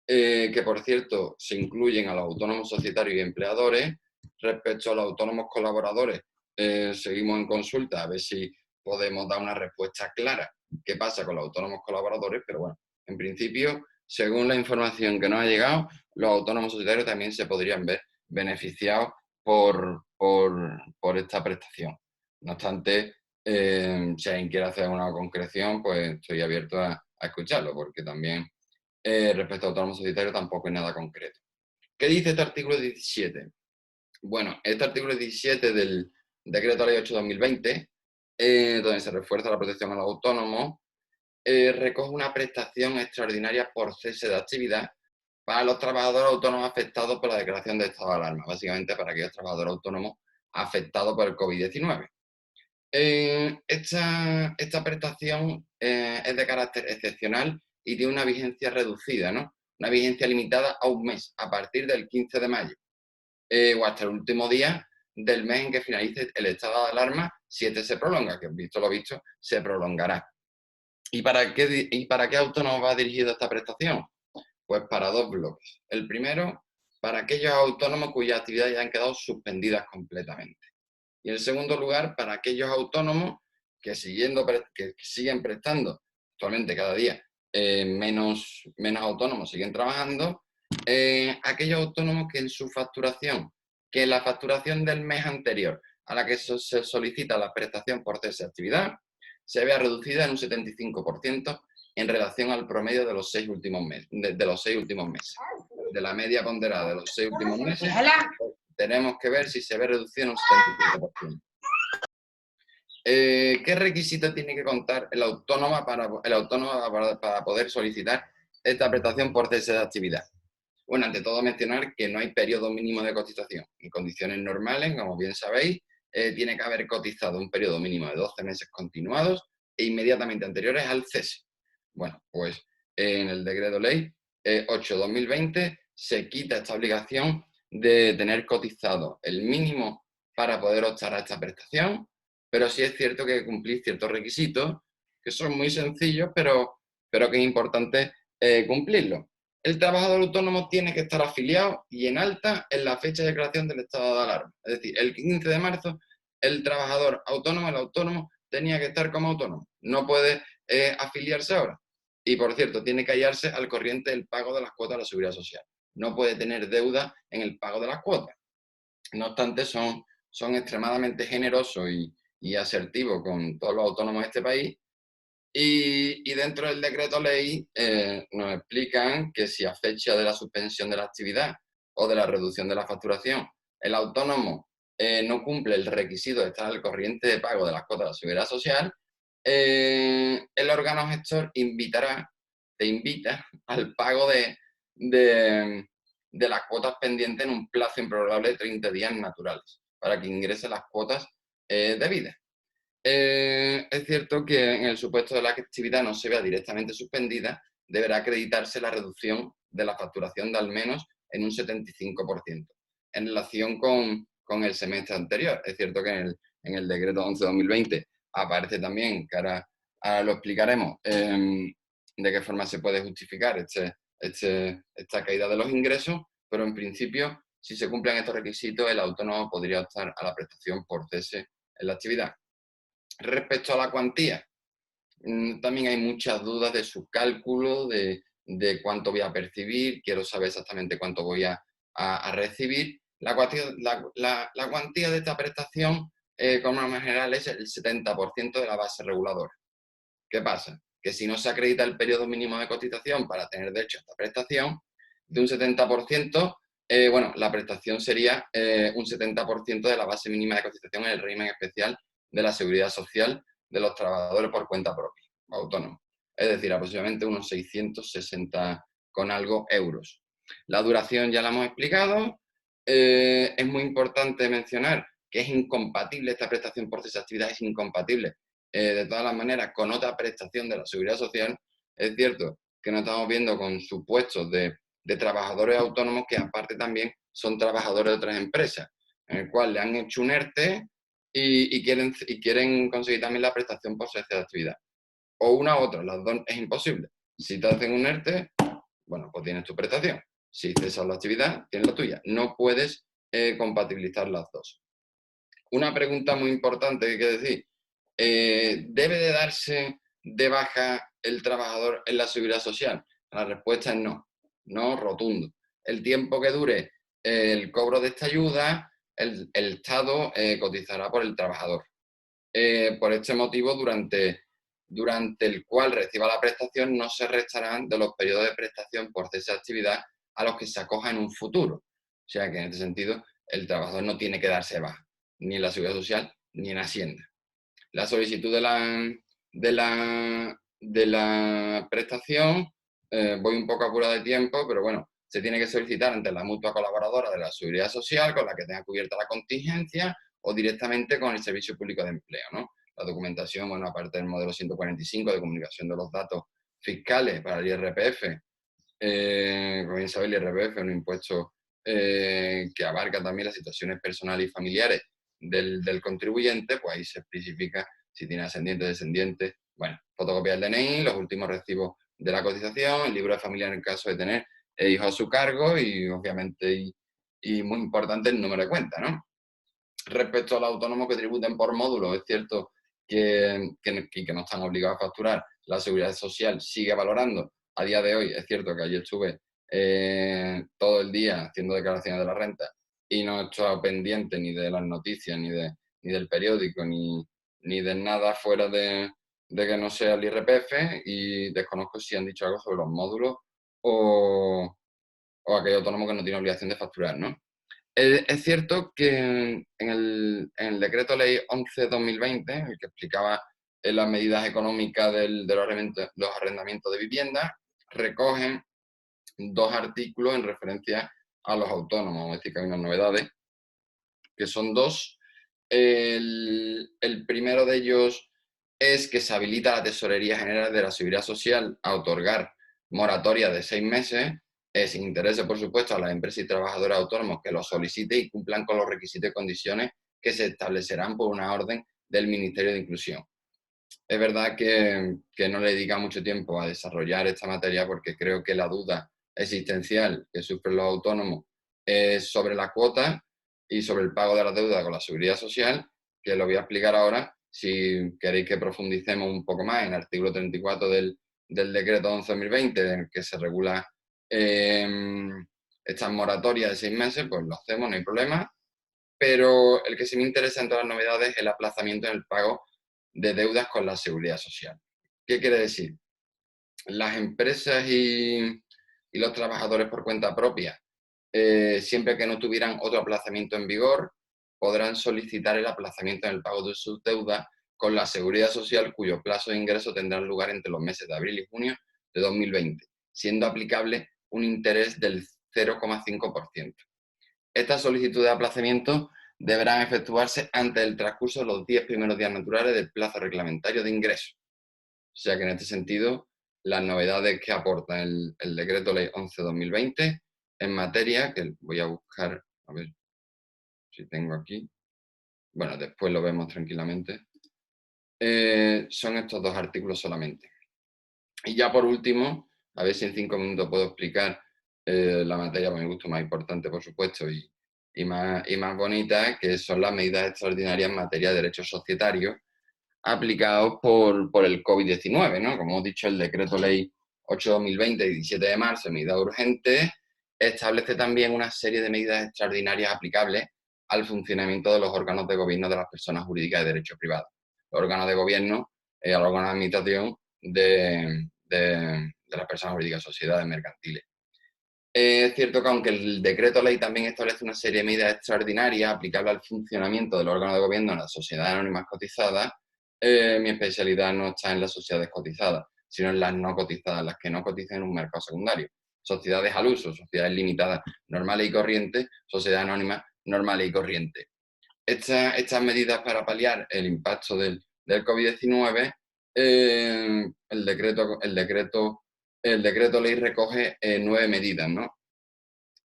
que por cierto se incluyen a los autónomos societarios y empleadores. Respecto a los autónomos colaboradores, seguimos en consulta a ver si podemos dar una respuesta clara qué pasa con los autónomos colaboradores, pero bueno, en principio, según la información que nos ha llegado, los autónomos societarios también se podrían ver beneficiados por esta prestación. No obstante, si alguien quiere hacer una concreción, pues estoy abierto a escucharlo, porque también respecto a autónomos societarios tampoco es nada concreto. ¿Qué dice este artículo 17? Bueno, este artículo 17 del Decreto Ley 8/2020, donde se refuerza la protección a los autónomos, recoge una prestación extraordinaria por cese de actividad para los trabajadores autónomos afectados por la declaración de estado de alarma, básicamente para aquellos trabajadores autónomos afectados por el COVID-19. Esta prestación es de carácter excepcional y tiene una vigencia reducida, ¿no? Una vigencia limitada a un mes, a partir del 15 de mayo, o hasta el último día del mes en que finalice el estado de alarma, si este se prolonga, que visto lo visto, se prolongará. ¿Y para qué autónomos va dirigida esta prestación? Pues para dos bloques. El primero, para aquellos autónomos cuyas actividades ya han quedado suspendidas completamente. Y en segundo lugar, para aquellos autónomos que siguen prestando, actualmente cada día menos autónomos siguen trabajando, aquellos autónomos que en su facturación, que en la facturación del mes anterior a la que se solicita la prestación por cese de actividad, se vea reducida en un 75% en relación al promedio de los 6 últimos meses, de los 6 últimos meses. De la media ponderada de los 6 últimos meses, tenemos que ver si se ve reducido en un 75%. ¿Qué requisitos tiene que contar el autónomo para poder solicitar esta prestación por cese de actividad? Bueno, ante todo mencionar que no hay periodo mínimo de cotización. En condiciones normales, como bien sabéis, tiene que haber cotizado un periodo mínimo de 12 meses continuados e inmediatamente anteriores al cese. Bueno, pues en el Decreto Ley 8/2020 se quita esta obligación de tener cotizado el mínimo para poder optar a esta prestación, pero sí es cierto que hay que cumplir ciertos requisitos que son muy sencillos, pero que es importante cumplirlos. El trabajador autónomo tiene que estar afiliado y en alta en la fecha de declaración del estado de alarma. Es decir, el 15 de marzo, el trabajador autónomo, el autónomo, tenía que estar como autónomo. No puede afiliarse ahora. Y, por cierto, tiene que hallarse al corriente del pago de las cuotas de la Seguridad Social. No puede tener deuda en el pago de las cuotas. No obstante, son extremadamente generosos y asertivos con todos los autónomos de este país. Y dentro del decreto ley nos explican que si a fecha de la suspensión de la actividad o de la reducción de la facturación el autónomo no cumple el requisito de estar al corriente de pago de las cuotas de la Seguridad Social, el órgano gestor invitará te invita al pago de las cuotas pendientes en un plazo improrrogable de 30 días naturales, para que ingrese las cuotas debidas. Es cierto que en el supuesto de la actividad no se vea directamente suspendida, deberá acreditarse la reducción de la facturación de al menos en un 75%, en relación con el semestre anterior. Es cierto que en el decreto 11/2020 aparece también, que ahora lo explicaremos, de qué forma se puede justificar esta caída de los ingresos, pero en principio, si se cumplen estos requisitos, el autónomo podría optar a la prestación por cese en la actividad. Respecto a la cuantía, también hay muchas dudas de su cálculo, de cuánto voy a percibir, quiero saber exactamente cuánto voy a recibir. La cuantía de esta prestación, como norma general, es el 70% de la base reguladora. ¿Qué pasa? Que si no se acredita el periodo mínimo de cotización para tener derecho a esta prestación, de un 70%, bueno, la prestación sería un 70% de la base mínima de cotización en el régimen especial de la Seguridad Social de los trabajadores por cuenta propia, autónomos. Es decir, aproximadamente unos 660 con algo euros. La duración ya la hemos explicado. Es muy importante mencionar que es incompatible esta prestación por cese de actividad, es incompatible de todas las maneras con otra prestación de la Seguridad Social. Es cierto que nos estamos viendo con supuestos de trabajadores autónomos que aparte también son trabajadores de otras empresas, en el cual le han hecho un ERTE y quieren conseguir también la prestación por cese de actividad. O una u otra, las dos es imposible. Si te hacen un ERTE, bueno, pues tienes tu prestación. Si cesas la actividad, tienes la tuya. No puedes compatibilizar las dos. Una pregunta muy importante que hay que decir, ¿debe de darse de baja el trabajador en la Seguridad Social? La respuesta es no, no rotundo. El tiempo que dure el cobro de esta ayuda, el Estado cotizará por el trabajador. Por este motivo, durante el cual reciba la prestación, no se restarán de los periodos de prestación por cese de actividad a los que se acoja en un futuro. O sea que en este sentido, el trabajador no tiene que darse de baja, ni en la Seguridad Social ni en Hacienda. La solicitud de la prestación, voy un poco apurado de tiempo, pero bueno, se tiene que solicitar ante la mutua colaboradora de la Seguridad Social con la que tenga cubierta la contingencia o directamente con el Servicio Público de Empleo, ¿no? La documentación, bueno, aparte del modelo 145 de comunicación de los datos fiscales para el IRPF, como bien sabéis, el IRPF es un impuesto que abarca también las situaciones personales y familiares del contribuyente, pues ahí se especifica si tiene ascendientes, descendientes, bueno, fotocopia del DNI, los últimos recibos de la cotización, el libro de familia en el caso de tener hijos a su cargo y obviamente, y muy importante, el número de cuenta, ¿no? Respecto a los autónomos que tributen por módulo, es cierto que no están obligados a facturar, la Seguridad Social sigue valorando. A día de hoy, es cierto que ayer estuve todo el día haciendo declaraciones de la renta y no he estado pendiente ni de las noticias, ni del periódico, ni de nada fuera de que no sea el IRPF, y desconozco si han dicho algo sobre los módulos o aquel autónomo que no tiene obligación de facturar, ¿no? Es cierto que en el decreto ley 11/2020, el que explicaba las medidas económicas de los arrendamientos de vivienda, recogen dos artículos en referencia a los autónomos. Vamos a decir que hay unas novedades, que son dos. El primero de ellos es que se habilita la Tesorería General de la Seguridad Social a otorgar moratoria de 6 meses, sin interés, por supuesto, a las empresas y trabajadores autónomos que lo soliciten y cumplan con los requisitos y condiciones que se establecerán por una orden del Ministerio de Inclusión. Es verdad que no le dedica mucho tiempo a desarrollar esta materia porque creo que la duda existencial que sufren los autónomos es sobre la cuota y sobre el pago de la deuda con la Seguridad Social, que lo voy a explicar ahora. Si queréis que profundicemos un poco más en el artículo 34 del decreto 11/2020, en el que se regula estas moratorias de 6 meses, pues lo hacemos, no hay problema. Pero el que sí me interesa en todas las novedades es el aplazamiento en el pago de deudas con la Seguridad Social. ¿Qué quiere decir? Las empresas y los trabajadores por cuenta propia, siempre que no tuvieran otro aplazamiento en vigor, podrán solicitar el aplazamiento en el pago de sus deudas con la Seguridad Social, cuyo plazo de ingreso tendrá lugar entre los meses de abril y junio de 2020, siendo aplicable un interés del 0,5%. Estas solicitudes de aplazamiento deberán efectuarse antes del transcurso de los 10 primeros días naturales del plazo reglamentario de ingreso. O sea que en este sentido, las novedades que aporta el Decreto Ley 11/2020 en materia, que voy a buscar, a ver si tengo aquí, bueno, después lo vemos tranquilamente, son estos dos artículos solamente. Y ya por último, a ver si en 5 minutos puedo explicar la materia, por mi gusto, más importante, por supuesto, y más bonita, que son las medidas extraordinarias en materia de derechos societarios aplicados por el COVID-19, ¿no? Como hemos dicho, el Decreto Ley 8/2020, 17 de marzo, medidas urgentes, establece también una serie de medidas extraordinarias aplicables al funcionamiento de los órganos de gobierno de las personas jurídicas de derecho privado. Los órganos de gobierno, los órganos de administración de las personas jurídicas, sociedades mercantiles. Es cierto que aunque el decreto ley también establece una serie de medidas extraordinarias aplicables al funcionamiento del órgano de gobierno de las sociedades anónimas cotizadas, mi especialidad no está en las sociedades cotizadas, sino en las no cotizadas, las que no cotizan en un mercado secundario. Sociedades al uso, sociedades limitadas normales y corrientes, sociedades anónimas normales y corrientes. Estas medidas para paliar el impacto del COVID-19, el decreto ley recoge 9 medidas, ¿no?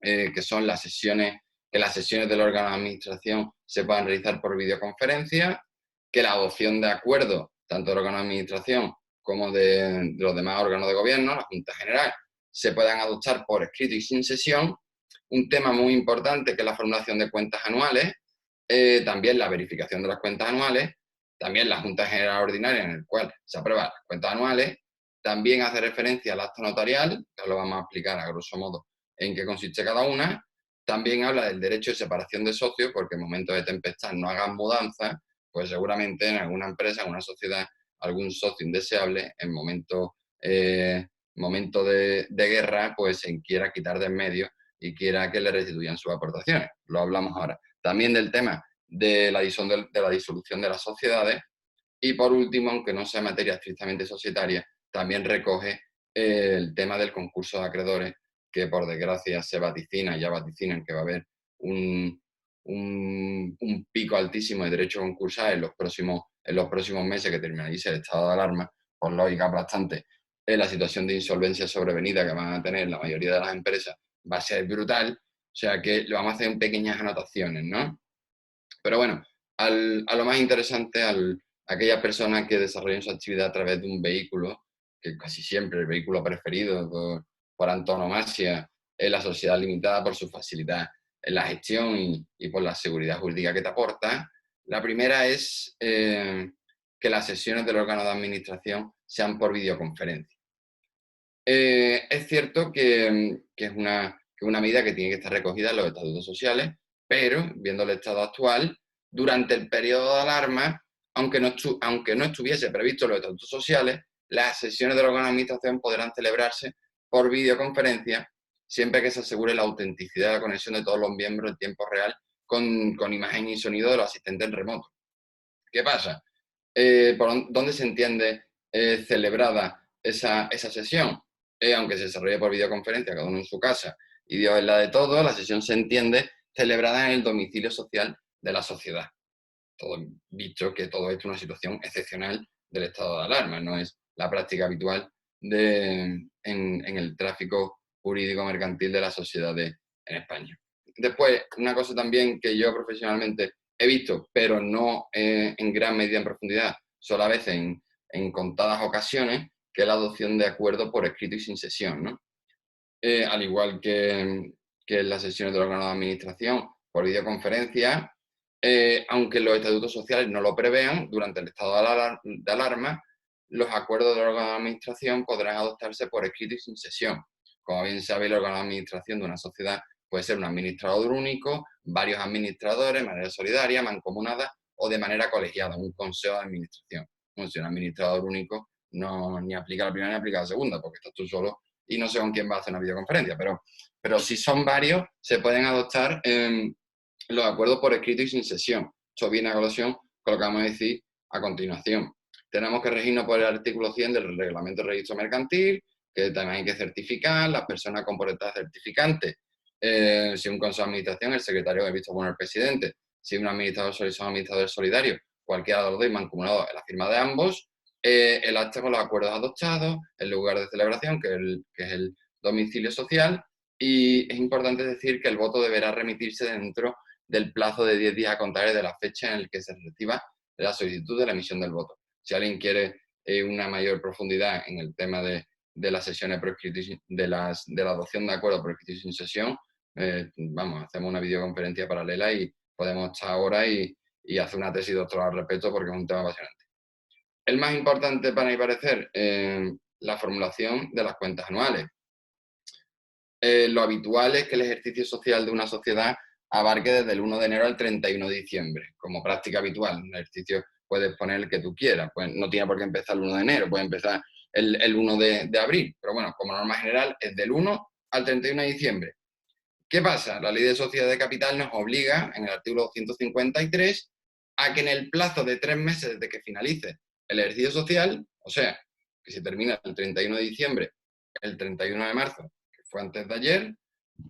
Que son que las sesiones del órgano de administración se puedan realizar por videoconferencia, que la adopción de acuerdos, tanto del órgano de administración como de los demás órganos de gobierno, la Junta General, se puedan adoptar por escrito y sin sesión. Un tema muy importante que es la formulación de cuentas anuales, también la verificación de las cuentas anuales, también la Junta General Ordinaria en el cual se aprueban las cuentas anuales, también hace referencia al acta notarial, que lo vamos a explicar a grosso modo en qué consiste cada una. También habla del derecho de separación de socios, porque en momentos de tempestad no hagan mudanza, pues seguramente en alguna empresa, en una sociedad, algún socio indeseable, en momento de guerra, pues se quiera quitar de en medio y quiera que le restituyan sus aportaciones. Lo hablamos ahora. También del tema de la disolución de las sociedades. Y por último, aunque no sea materia estrictamente societaria, también recoge el tema del concurso de acreedores, que por desgracia se vaticina, ya vaticinan que va a haber un pico altísimo de derecho a concursar en los próximos meses que terminalice el estado de alarma, por lógica aplastante. La situación de insolvencia sobrevenida que van a tener la mayoría de las empresas va a ser brutal, o sea que lo vamos a hacer en pequeñas anotaciones, ¿no? Pero bueno, a lo más interesante, aquellas personas que desarrollan su actividad a través de un vehículo, que casi siempre el vehículo preferido por antonomasia es la sociedad limitada por su facilidad en la gestión y por la seguridad jurídica que te aporta. La primera es que las sesiones del órgano de administración sean por videoconferencia. Es cierto que es una medida que tiene que estar recogida en los estatutos sociales, pero, viendo el estado actual, durante el periodo de alarma, aunque no estuviese previsto en los estatutos sociales, las sesiones del órgano de administración podrán celebrarse por videoconferencia, siempre que se asegure la autenticidad de la conexión de todos los miembros en tiempo real con imagen y sonido de los asistentes en remoto. ¿Qué pasa? ¿Por dónde se entiende celebrada esa sesión? Aunque se desarrolle por videoconferencia, cada uno en su casa, y Dios es la de todos, la sesión se entiende celebrada en el domicilio social de la sociedad. Todo dicho que todo esto es una situación excepcional del estado de alarma, no es la práctica habitual en el tráfico jurídico mercantil de las sociedades en España. Después, una cosa también que yo profesionalmente he visto, pero no en gran medida en profundidad, solo a veces en contadas ocasiones, que es la adopción de acuerdos por escrito y sin sesión, ¿no? Al igual que en las sesiones del órgano de administración por videoconferencia, aunque los estatutos sociales no lo prevean, durante el estado de alarma, los acuerdos del órgano de administración podrán adoptarse por escrito y sin sesión. Como bien sabe, el órgano de administración de una sociedad puede ser un administrador único, varios administradores, de manera solidaria, mancomunada o de manera colegiada, un consejo de administración. Bueno, si un administrador único no ni aplica la primera ni aplica la segunda, porque estás tú solo y no sé con quién va a hacer una videoconferencia, pero si son varios, se pueden adoptar los acuerdos por escrito y sin sesión. Esto viene a colación con lo que vamos a decir a continuación. Tenemos que regirnos por el artículo 100 del Reglamento de Registro Mercantil, que también hay que certificar, las personas con potestad certificante, si un consejo de administración, el secretario, he visto bueno el presidente, si un administrador son administradores solidarios, cualquiera de los dos mancomunados en la firma de ambos, el acta con los acuerdos adoptados, el lugar de celebración, que es el domicilio social, y es importante decir que el voto deberá remitirse dentro del plazo de 10 días a contar de la fecha en la que se reciba la solicitud de la emisión del voto. Si alguien quiere una mayor profundidad en el tema de las sesiones de la adopción de acuerdos por escrito sin sesión, vamos, hacemos una videoconferencia paralela y podemos estar ahora y hacer una tesis doctoral al respecto porque es un tema apasionante. El más importante para mi parecer, la formulación de las cuentas anuales. Lo habitual es que el ejercicio social de una sociedad abarque desde el 1 de enero al 31 de diciembre, como práctica habitual. El ejercicio puedes poner el que tú quieras, pues no tiene por qué empezar el 1 de enero, puede empezar el 1 de abril, pero bueno, como norma general es del 1 al 31 de diciembre. ¿Qué pasa? La Ley de Sociedad de Capital nos obliga, en el artículo 153, a que en el plazo de 3 meses desde que finalice el ejercicio social, o sea, que se termina el 31 de diciembre, el 31 de marzo, que fue antes de ayer,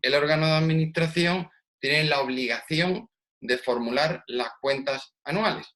el órgano de administración tiene la obligación de formular las cuentas anuales.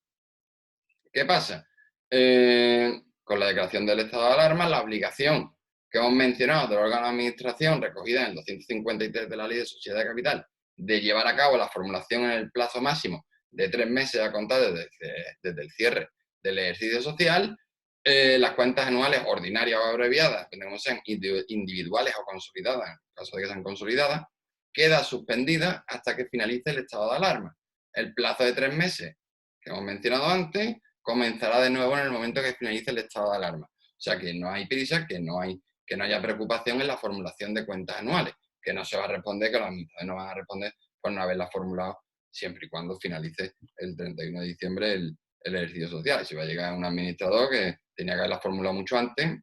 ¿Qué pasa? Con la declaración del estado de alarma, la obligación que hemos mencionado del órgano de administración recogida en el 253 de la Ley de Sociedad de Capital de llevar a cabo la formulación en el plazo máximo de 3 meses a contar desde el cierre del ejercicio social, las cuentas anuales ordinarias o abreviadas, depende de sean individuales o consolidadas, en caso de que sean consolidadas, queda suspendida hasta que finalice el estado de alarma. El plazo de 3 meses que hemos mencionado antes comenzará de nuevo en el momento que finalice el estado de alarma. O sea que no hay prisa, que no haya preocupación en la formulación de cuentas anuales, que no se va a responder, que los administradores no van a responder por no haberla formulado siempre y cuando finalice el 31 de diciembre el ejercicio social. Si va a llegar un administrador que tenía que haberla formulado mucho antes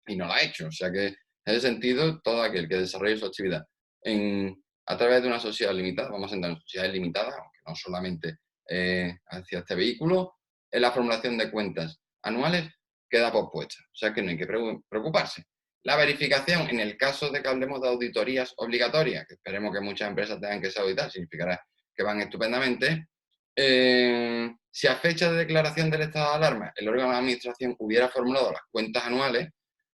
y no la ha hecho. O sea que en ese sentido, todo aquel que desarrolle su actividad a través de una sociedad limitada, vamos a entrar en sociedades limitadas, aunque no solamente hacia este vehículo, en la formulación de cuentas anuales queda pospuesta. O sea que no hay que preocuparse. La verificación, en el caso de que hablemos de auditorías obligatorias, que esperemos que muchas empresas tengan que ser auditadas, significará que van estupendamente. Si a fecha de declaración del estado de alarma el órgano de administración hubiera formulado las cuentas anuales,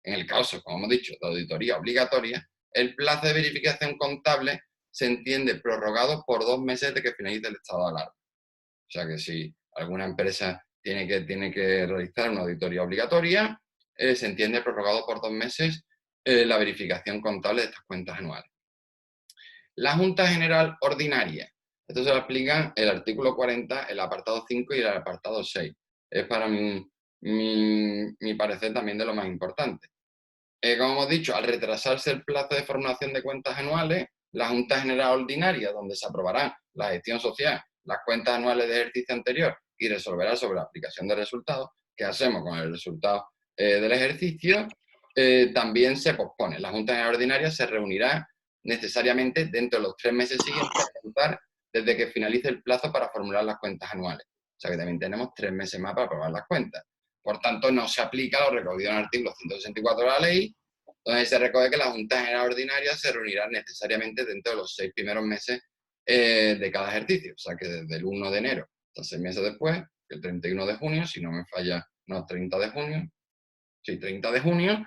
en el caso, como hemos dicho, de auditoría obligatoria, el plazo de verificación contable se entiende prorrogado por 2 meses de que finalice el estado de alarma. O sea que si alguna empresa tiene que realizar una auditoría obligatoria, se entiende prorrogado por 2 meses la verificación contable de estas cuentas anuales. La Junta General Ordinaria. Esto se lo explica el artículo 40, el apartado 5 y el apartado 6. Es para mí, mi parecer también de lo más importante. Como hemos dicho, al retrasarse el plazo de formulación de cuentas anuales, la Junta General Ordinaria, donde se aprobarán la gestión social, las cuentas anuales de ejercicio anterior y resolverá sobre la aplicación de resultados, qué hacemos con el resultado del ejercicio, también se pospone. La Junta General Ordinaria se reunirá necesariamente dentro de los 3 meses siguientes a contar desde que finalice el plazo para formular las cuentas anuales. O sea que también tenemos 3 meses más para aprobar las cuentas. Por tanto, no se aplica lo recogido en el artículo 164 de la ley, donde se recoge que la Junta General Ordinaria se reunirá necesariamente dentro de los 6 primeros meses de cada ejercicio. O sea que desde el 1 de enero hasta 6 meses después, el 31 de junio, si no me falla, no, 30 de junio, sí, 30 de junio,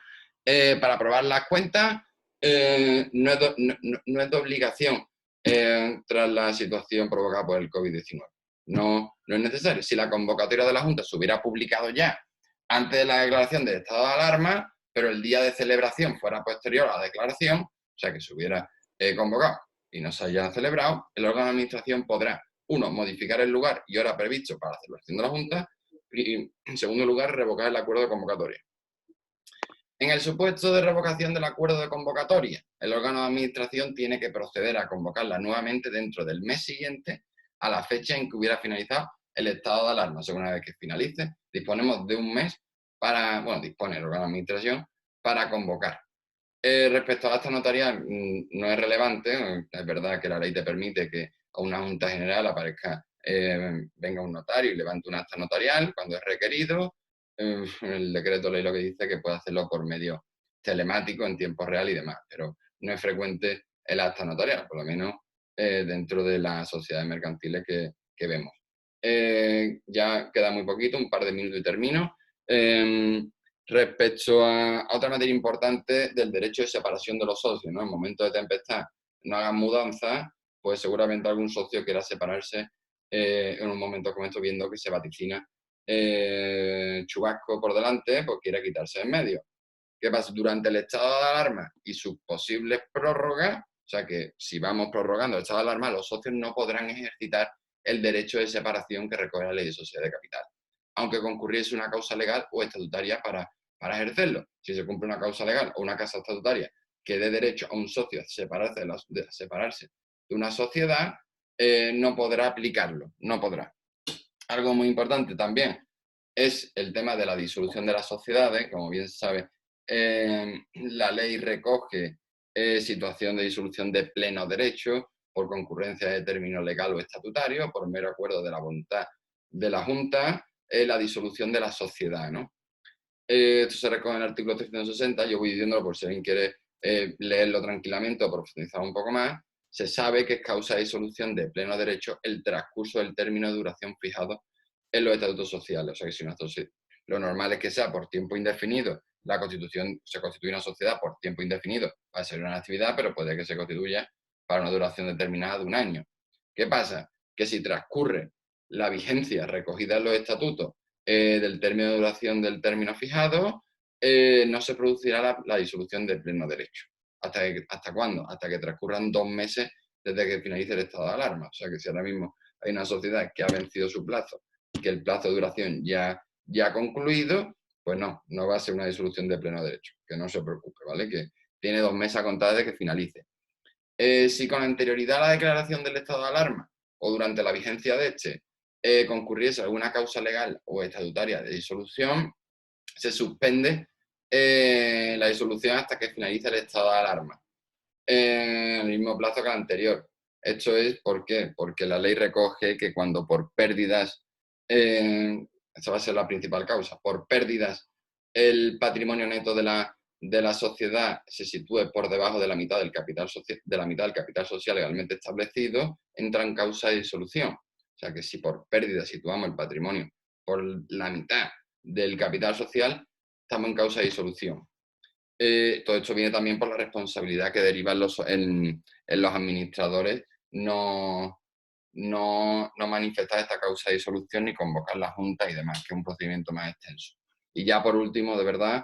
para aprobar las cuentas no es de obligación tras la situación provocada por el COVID-19. No es necesario. Si la convocatoria de la Junta se hubiera publicado ya antes de la declaración del estado de alarma, pero el día de celebración fuera posterior a la declaración, o sea que se hubiera convocado y no se haya celebrado, el órgano de administración podrá, uno, modificar el lugar y hora previsto para la celebración de la Junta y, en segundo lugar, revocar el acuerdo de convocatoria. En el supuesto de revocación del acuerdo de convocatoria, el órgano de administración tiene que proceder a convocarla nuevamente dentro del mes siguiente a la fecha en que hubiera finalizado el estado de alarma. O sea, una vez que finalice, disponemos de un mes dispone el órgano de administración para convocar. Respecto a esta notarial, no es relevante. Es verdad que la ley te permite que a una junta general venga un notario y levante un acta notarial cuando es requerido. El decreto ley lo que dice que puede hacerlo por medio telemático en tiempo real y demás, pero no es frecuente el acta notarial, por lo menos dentro de las sociedades mercantiles que vemos. Ya queda muy poquito, un par de minutos y termino. Respecto a otra materia importante del derecho de separación de los socios, ¿no? En momentos de tempestad no hagan mudanza, pues seguramente algún socio quiera separarse en un momento como esto, viendo que se vaticina chubasco por delante, pues quiere quitarse en medio. ¿Qué pasa? Durante el estado de alarma y sus posibles prórrogas, o sea que si vamos prorrogando el estado de alarma, los socios no podrán ejercitar el derecho de separación que recoge la Ley de Sociedades de Capital, aunque concurriese una causa legal o estatutaria para ejercerlo. Si se cumple una causa legal o una causa estatutaria que dé derecho a un socio a separarse de una sociedad, no podrá aplicarlo, no podrá. Algo muy importante también es el tema de la disolución de las sociedades. Como bien se sabe, la ley recoge situación de disolución de pleno derecho por concurrencia de término legal o estatutario, por mero acuerdo de la voluntad de la Junta, la disolución de la sociedad, ¿no? Esto se recoge en el artículo 360, yo voy diciéndolo por si alguien quiere leerlo tranquilamente o profundizar un poco más. Se sabe que es causa de disolución de pleno derecho el transcurso del término de duración fijado en los estatutos sociales. O sea que si lo normal es que sea por tiempo indefinido, la Constitución se constituye una sociedad por tiempo indefinido para ser una actividad, pero puede que se constituya para una duración determinada de un año. ¿Qué pasa? Que si transcurre la vigencia recogida en los estatutos del término de duración del término fijado, no se producirá la disolución de pleno derecho. ¿Hasta cuándo? Hasta que transcurran 2 meses desde que finalice el estado de alarma. O sea que si ahora mismo hay una sociedad que ha vencido su plazo y que el plazo de duración ya ha concluido, pues no va a ser una disolución de pleno derecho. Que no se preocupe, ¿vale? Que tiene 2 meses a contar de que finalice. Si con anterioridad a la declaración del estado de alarma o durante la vigencia de este concurriese alguna causa legal o estatutaria de disolución, se suspende la disolución hasta que finalice el estado de alarma, en el mismo plazo que el anterior. Esto es ¿por qué? Porque la ley recoge que cuando por pérdidas, esa va a ser la principal causa, por pérdidas el patrimonio neto de la sociedad se sitúe por debajo de la mitad del capital social legalmente establecido, entra en causa de disolución. O sea que si por pérdida situamos el patrimonio por la mitad del capital social, estamos en causa de disolución. Todo esto viene también por la responsabilidad que deriva en los administradores no manifestar esta causa de disolución ni convocar la Junta y demás, que es un procedimiento más extenso. Y ya por último, de verdad,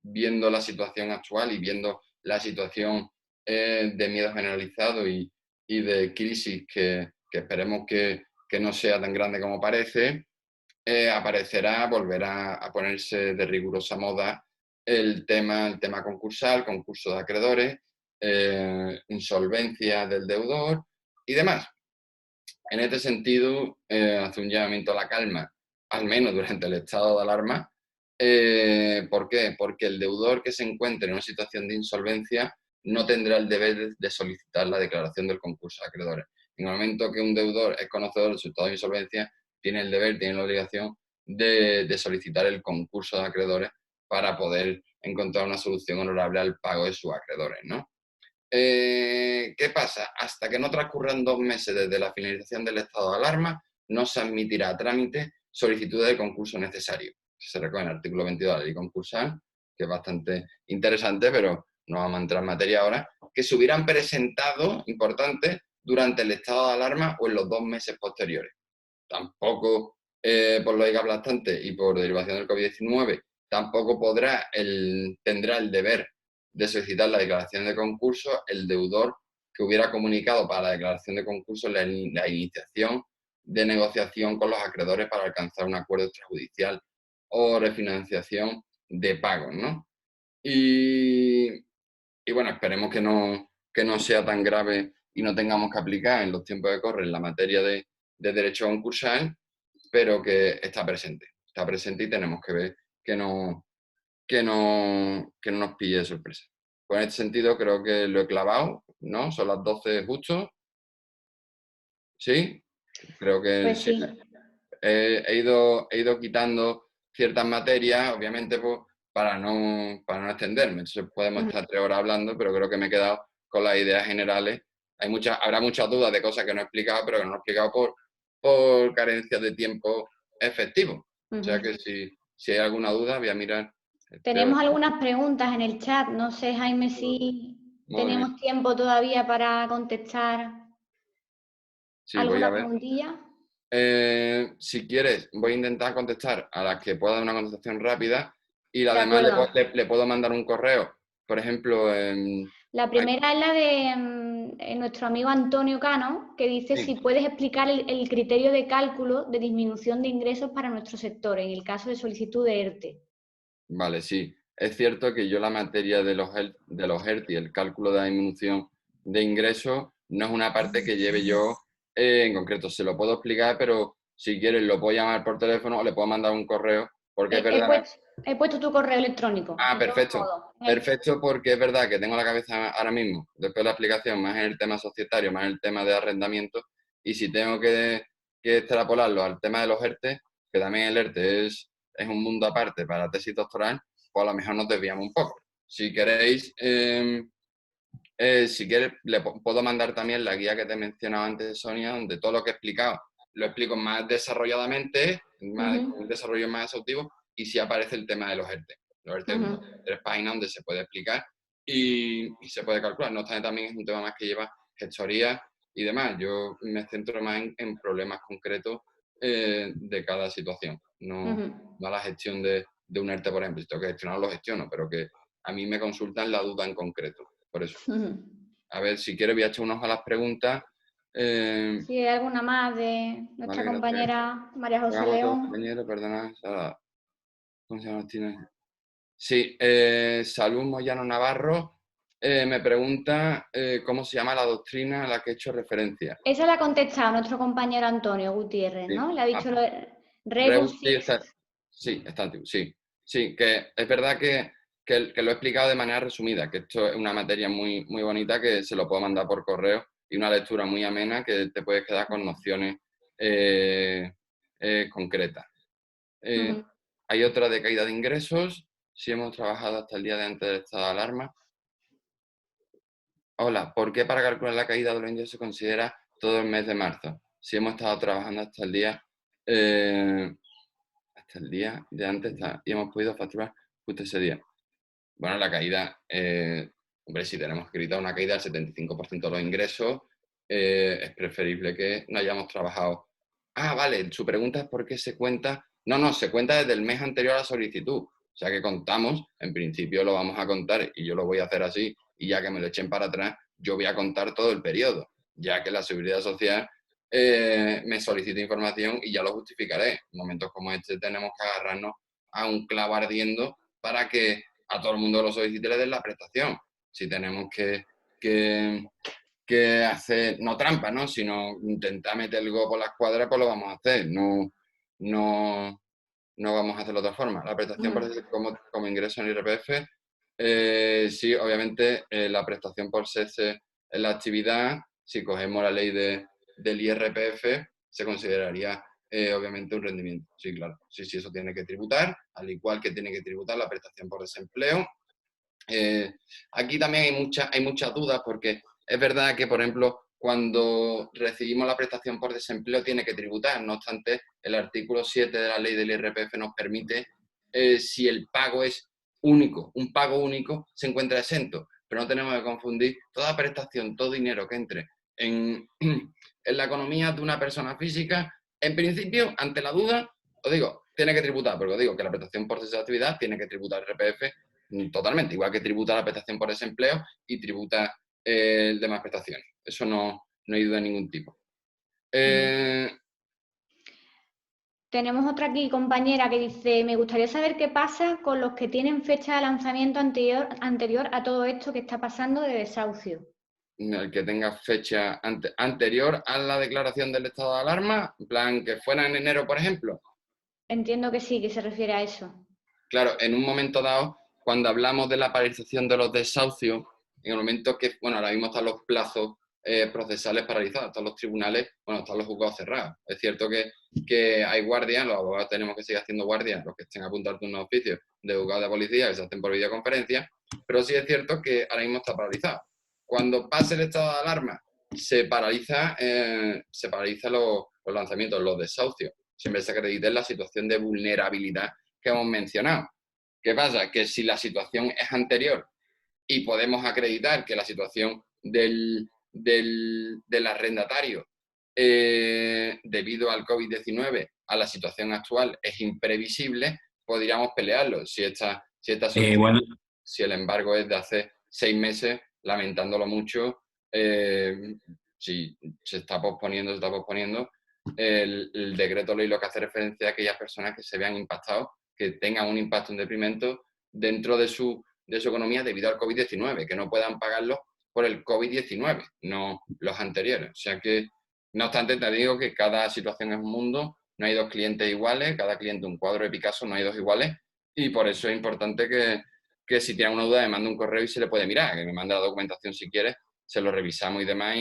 viendo la situación actual y viendo la situación de miedo generalizado y de crisis que esperemos que no sea tan grande como parece, volverá a ponerse de rigurosa moda el tema concursal, concurso de acreedores, insolvencia del deudor y demás. En este sentido, hace un llamamiento a la calma, al menos durante el estado de alarma. ¿Por qué? Porque el deudor que se encuentre en una situación de insolvencia no tendrá el deber de solicitar la declaración del concurso de acreedores. En el momento que un deudor es conocedor de su estado de insolvencia, tiene el deber, tiene la obligación de solicitar el concurso de acreedores para poder encontrar una solución honorable al pago de sus acreedores, ¿no? ¿Qué pasa? Hasta que no transcurran 2 meses desde la finalización del estado de alarma, no se admitirá a trámite solicitud de concurso necesario. Se recoge en el artículo 22 de la ley concursal, que es bastante interesante, pero no vamos a entrar en materia ahora, que se hubieran presentado, importante, durante el estado de alarma o en los 2 meses posteriores. Tampoco, por lógica aplastante y por derivación del COVID-19, tampoco tendrá el deber de solicitar la declaración de concurso el deudor que hubiera comunicado para la declaración de concurso la iniciación de negociación con los acreedores para alcanzar un acuerdo extrajudicial o refinanciación de pagos, ¿no? Y bueno, esperemos que no sea tan grave y no tengamos que aplicar en los tiempos que corren la materia de derecho concursal, pero que está presente y tenemos que ver que no nos pille de sorpresa. Pues en este sentido creo que lo he clavado, ¿no? Son las 12 justo. ¿Sí? Creo que Pues sí. he ido quitando ciertas materias, obviamente, pues, para no extenderme. Entonces podemos estar 3 horas hablando, pero creo que me he quedado con las ideas generales. Habrá muchas dudas de cosas que no he explicado, pero que no he explicado por carencia de tiempo efectivo. O sea que si hay alguna duda, voy a mirar. Tenemos algunas preguntas en el chat. No sé, Jaime, si tenemos tiempo todavía para contestar alguna preguntilla. Si quieres, voy a intentar contestar a las que pueda dar una contestación rápida y la demás le puedo mandar un correo. Por ejemplo... la primera es la de nuestro amigo Antonio Cano, que dice si puedes explicar el criterio de cálculo de disminución de ingresos para nuestro sector en el caso de solicitud de ERTE. Vale, sí. Es cierto que yo la materia de los ERTE y el cálculo de la disminución de ingresos no es una parte que lleve yo en concreto. Se lo puedo explicar, pero si quieres lo puedo llamar por teléfono o le puedo mandar un correo, porque es verdad... He puesto tu correo electrónico. Perfecto. Perfecto, porque es verdad que tengo la cabeza ahora mismo, después de la explicación, más en el tema societario, más en el tema de arrendamiento, y si tengo que extrapolarlo al tema de los ERTE, que también el ERTE es un mundo aparte para la tesis doctoral, pues a lo mejor nos desviamos un poco. Si queréis, le puedo mandar también la guía que te he mencionado antes, Sonia, donde todo lo que he explicado lo explico más desarrolladamente, un desarrollo más exhaustivo, y sí aparece el tema de los ERTE. Los ERTE son 3 páginas donde se puede explicar y se puede calcular. No obstante, también es un tema más que lleva gestoría y demás. Yo me centro más en problemas concretos de cada situación, no a la gestión de un ERTE, por ejemplo. Si tengo que gestionarlo, lo gestiono, pero que a mí me consultan la duda en concreto. Por eso. A ver, si quieres voy a echar un ojo a las preguntas. Si hay alguna más de nuestra compañera María José León. Compañero, perdona. ¿Cómo se llama? Sí, Salud Moyano Navarro me pregunta cómo se llama la doctrina a la que he hecho referencia. Esa la ha contestado nuestro compañero Antonio Gutiérrez, ¿no? Le ha dicho lo de Rebus. Sí, está antiguo, sí. Sí, que es verdad que lo he explicado de manera resumida, que esto es una materia muy, muy bonita que se lo puedo mandar por correo y una lectura muy amena que te puedes quedar con nociones concretas. Hay otra de caída de ingresos. Si hemos trabajado hasta el día de antes del estado de alarma. Hola, ¿por qué para calcular la caída de los ingresos se considera todo el mes de marzo? Si hemos estado trabajando hasta el día de antes y hemos podido facturar justo ese día. Bueno, la caída, hombre, si tenemos escrita una caída del 75% de los ingresos, es preferible que no hayamos trabajado. Vale, su pregunta es por qué se cuenta. No, se cuenta desde el mes anterior a la solicitud. O sea que contamos, en principio lo vamos a contar y yo lo voy a hacer así, y ya que me lo echen para atrás, yo voy a contar todo el periodo, ya que la Seguridad Social me solicita información y ya lo justificaré. En momentos como este tenemos que agarrarnos a un clavo ardiendo para que a todo el mundo lo solicite le den la prestación. Si tenemos que hacer, no trampa, ¿no? Sino intentar meter el go por la escuadra, pues lo vamos a hacer. No vamos a hacerlo de otra forma. La prestación como ingreso en IRPF, sí, obviamente la prestación por cese en la actividad, si cogemos la ley del IRPF, se consideraría obviamente un rendimiento. Sí, claro. Sí, eso tiene que tributar, al igual que tiene que tributar la prestación por desempleo. Aquí también hay muchas dudas porque es verdad que, por ejemplo, cuando recibimos la prestación por desempleo tiene que tributar. No obstante, el artículo 7 de la ley del IRPF nos permite, si el pago es único, un pago único, se encuentra exento. Pero no tenemos que confundir toda prestación, todo dinero que entre en la economía de una persona física. En principio, ante la duda, os digo, tiene que tributar, porque os digo que la prestación por cese de actividad tiene que tributar IRPF totalmente, igual que tributa la prestación por desempleo y tributa demás prestaciones. Eso no hay duda de ningún tipo. Tenemos otra aquí, compañera, que dice, me gustaría saber qué pasa con los que tienen fecha de lanzamiento anterior a todo esto que está pasando de desahucio. El que tenga fecha anterior a la declaración del estado de alarma, en plan, que fuera en enero, por ejemplo. Entiendo que sí, que se refiere a eso. Claro, en un momento dado, cuando hablamos de la paralización de los desahucios, en el momento que, bueno, ahora mismo están los plazos procesales paralizados, están los tribunales, bueno, están los juzgados cerrados. Es cierto que hay guardias, los abogados tenemos que seguir haciendo guardias, los que estén a punto de unos oficios de juzgados de policía que se hacen por videoconferencia, pero sí es cierto que ahora mismo está paralizado. Cuando pase el estado de alarma, se paraliza los lanzamientos, los desahucios. Siempre se acredita en la situación de vulnerabilidad que hemos mencionado. ¿Qué pasa? Que si la situación es anterior y podemos acreditar que la situación del arrendatario debido al COVID-19 a la situación actual es imprevisible, podríamos pelearlo. Si el embargo es de hace 6 meses, lamentándolo mucho, si se está posponiendo, el decreto ley lo que hace referencia a aquellas personas que se vean impactados, que tengan un impacto en deprimento dentro de su economía debido al COVID-19, que no puedan pagarlo por el COVID-19, no los anteriores. O sea que, no obstante, te digo que cada situación es un mundo, no hay 2 clientes iguales, cada cliente un cuadro de Picasso, no hay 2 iguales, y por eso es importante que si tienen una duda me mande un correo y se le puede mirar, que me mande la documentación si quiere, se lo revisamos y demás,